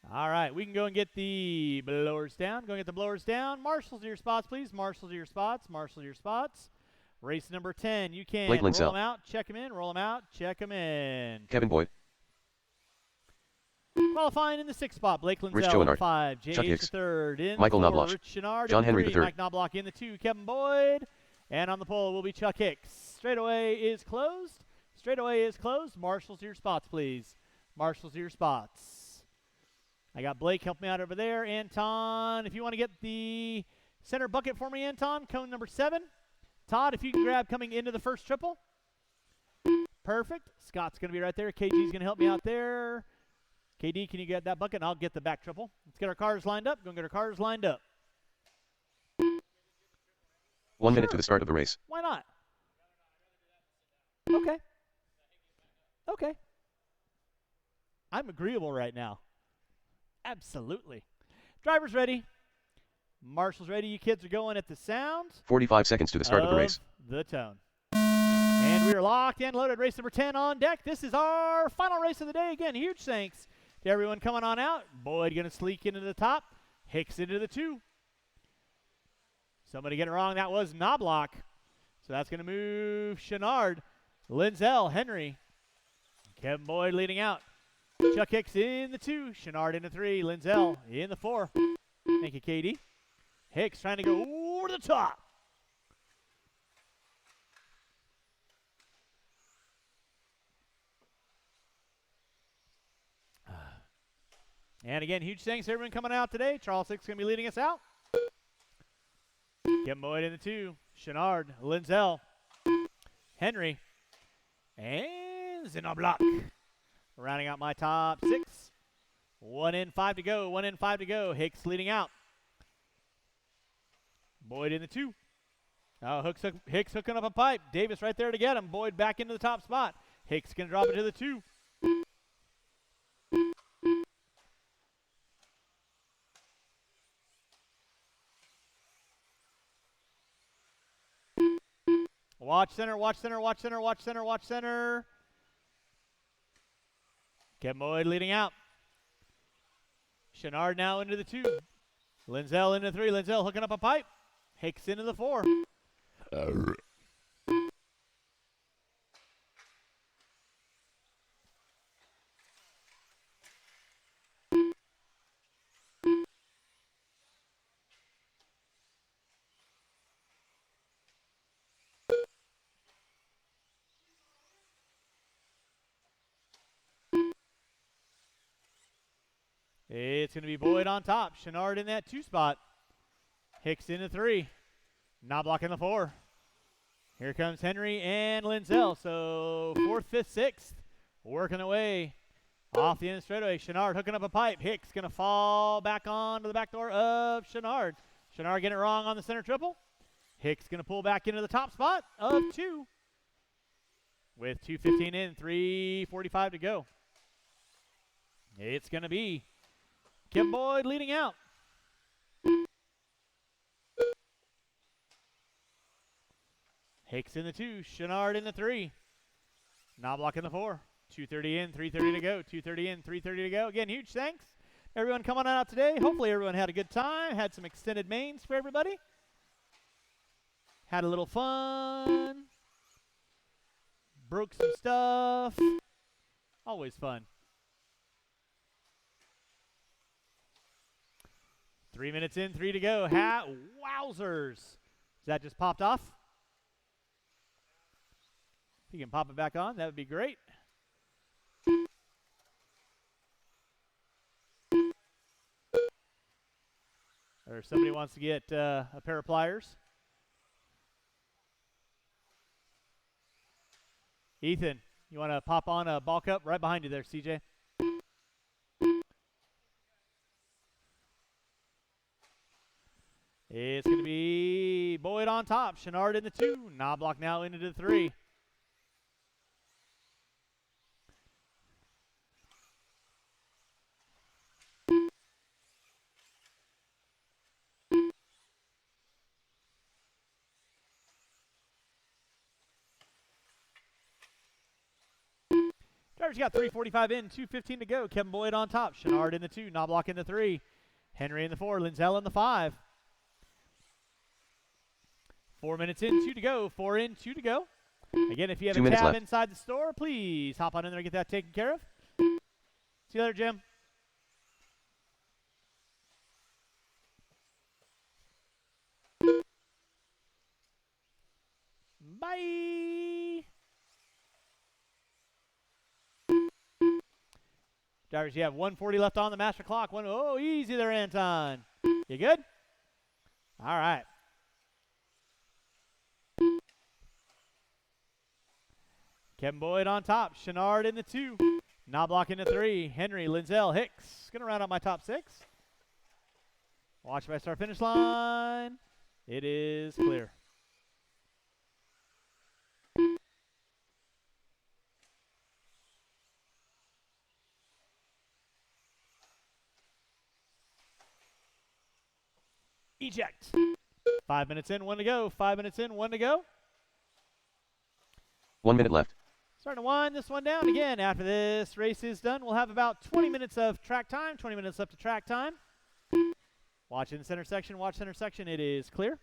All right, we can go and get the blowers down. Go and get the blowers down. Marshals to your spots, please. Marshals to your spots. Marshals to your spots. Race number 10. You can Blake roll Linsell. them out, check them in, roll them out, check them in. Kevin Boyd. Qualifying in the 6th spot, Blake Rich Linsell in the Joanard. 5. James Chuck the Hicks. 3rd. In Michael the 4, Knobloch. Rich Chenard John in Henry the the 3. 3rd. Mike Knobloch in the 2. Kevin Boyd. And on the pole will be Chuck Hicks. Straightaway is closed. Straightaway is closed. Marshals to your spots, please. Marshals to your spots. I got Blake help me out over there. Anton, if you want to get the center bucket for me, Anton, cone number 7. Todd, if you can grab coming into the first triple. Perfect. Scott's going to be right there. KG's going to help me out there. KD, can you get that bucket? And I'll get the back triple. Let's get our cars lined up. Go and get our cars lined up. 1 minute to the start of the race. Why not? Okay. Okay. I'm agreeable right now. Absolutely. Drivers ready. Marshals ready. You kids are going at the sound 45 seconds to the start of the race. the tone. And we are locked and loaded. Race number 10 on deck. This is our final race of the day. Again, huge thanks to everyone coming on out. Boyd going to sleek into the top. Hicks into the 2. Somebody get it wrong. That was Knobloch. So that's going to move Chenard. Lindsell, Henry. Kevin Boyd leading out. Chuck Hicks in the 2. Chenard in the 3. Lindsell in the 4. Thank you, KD. Hicks trying to go over the top. And again, huge thanks to everyone coming out today. Charles Hicks going to be leading us out. Kevin Boyd in the 2. Chenard, Lindsell, Henry, and Knobloch. Rounding out my top 6. 1 in, 5 to go. 1 in, 5 to go. Hicks leading out. Boyd in the 2. Oh, Hicks hooking up a pipe. Davis right there to get him. Boyd back into the top spot. Hicks going to drop it to the 2. Watch center, watch center, watch center, watch center, watch center. Kevin Boyd leading out. Chenard now into the 2. Lindsell into 3. Lindsell hooking up a pipe. Hicks into the 4. It's going to be Boyd on top. Chenard in that 2 spot. Hicks in the 3. Knobloch in the 4. Here comes Henry and Lindsell. So 4th, 5th, 6th. Working away off the end of the straightaway. Chenard hooking up a pipe. Hicks going to fall back onto the back door of Chenard. Chenard getting it wrong on the center triple. Hicks going to pull back into the top spot of 2. With 2:15 in, 3:45 to go. It's going to be Kim Boyd leading out. Hicks in the 2, Chenard in the 3. Knobloch in the 4. 2:30 in, 3:30 to go. 2:30 in, 3:30 to go. Again, huge thanks everyone coming out today. Hopefully everyone had a good time. Had some extended mains for everybody. Had a little fun. Broke some stuff. Always fun. 3 minutes in, 3 to go. Wowzers. That just popped off. If you can pop it back on, that would be great. Or somebody wants to get a pair of pliers. Ethan, you want to pop on a ball cup right behind you there, CJ? It's going to be Boyd on top. Chenard in the 2. Knobloch now into the 3. Drivers got 3:45 in, 2:15 to go. Kevin Boyd on top. Chenard in the 2. Knobloch in the 3. Henry in the 4. Lindsell in the 5. 4 minutes in, 2 to go. 4 in, 2 to go. Again, if you have 2 a minutes tab left. inside the store, please hop on in there and get that taken care of. See you later, Jim. Bye. Drivers, you have 1:40 left on the master clock. Oh, easy there, Anton. You good? All right. Kevin Boyd on top. Chenard in the 2. Knobloch in the 3. Henry, Lindsell, Hicks. Going to round out my top 6. Watch my start finish line. It is clear. Eject. 5 minutes in, 1 to go. 5 minutes in, 1 to go. 1 minute left. Starting to wind this one down. Again, after this race is done, we'll have about 20 minutes of track time. 20 minutes left to track time. Watch in the center section. Watch center section. It is clear.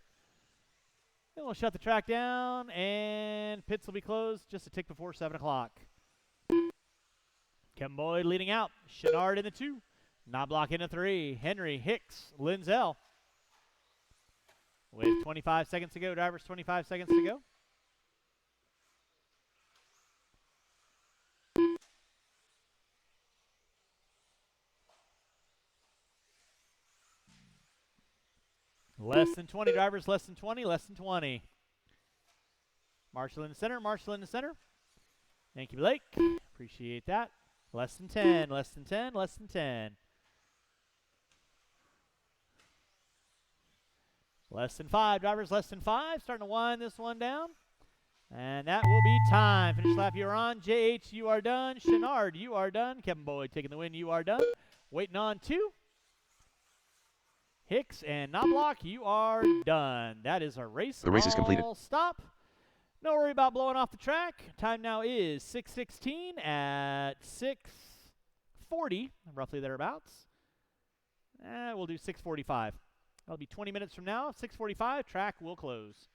Then we'll shut the track down, and pits will be closed just a tick before 7 o'clock. Kevin Boyd leading out. Chenard in the 2. Knobloch in the 3. Henry, Hicks, Lindsell. With 25 seconds to go. Drivers, 25 seconds to go. Less than 20, drivers, less than 20, less than 20. Marshall in the center, Marshall in the center. Thank you, Blake. Appreciate that. Less than 10, less than 10, less than 10. Less than 5, drivers, less than 5. Starting to wind this one down. And that will be time. Finish lap, you are on. JH, you are done. Chenard, you are done. Kevin Boyd taking the win, you are done. Waiting on 2. Hicks and Knobloch, you are done. That is our race. The race is completed. Stop. No worry about blowing off the track. Time now is 6:16 at 6:40, roughly thereabouts. We'll do 6:45. That'll be 20 minutes from now. 6:45, track will close.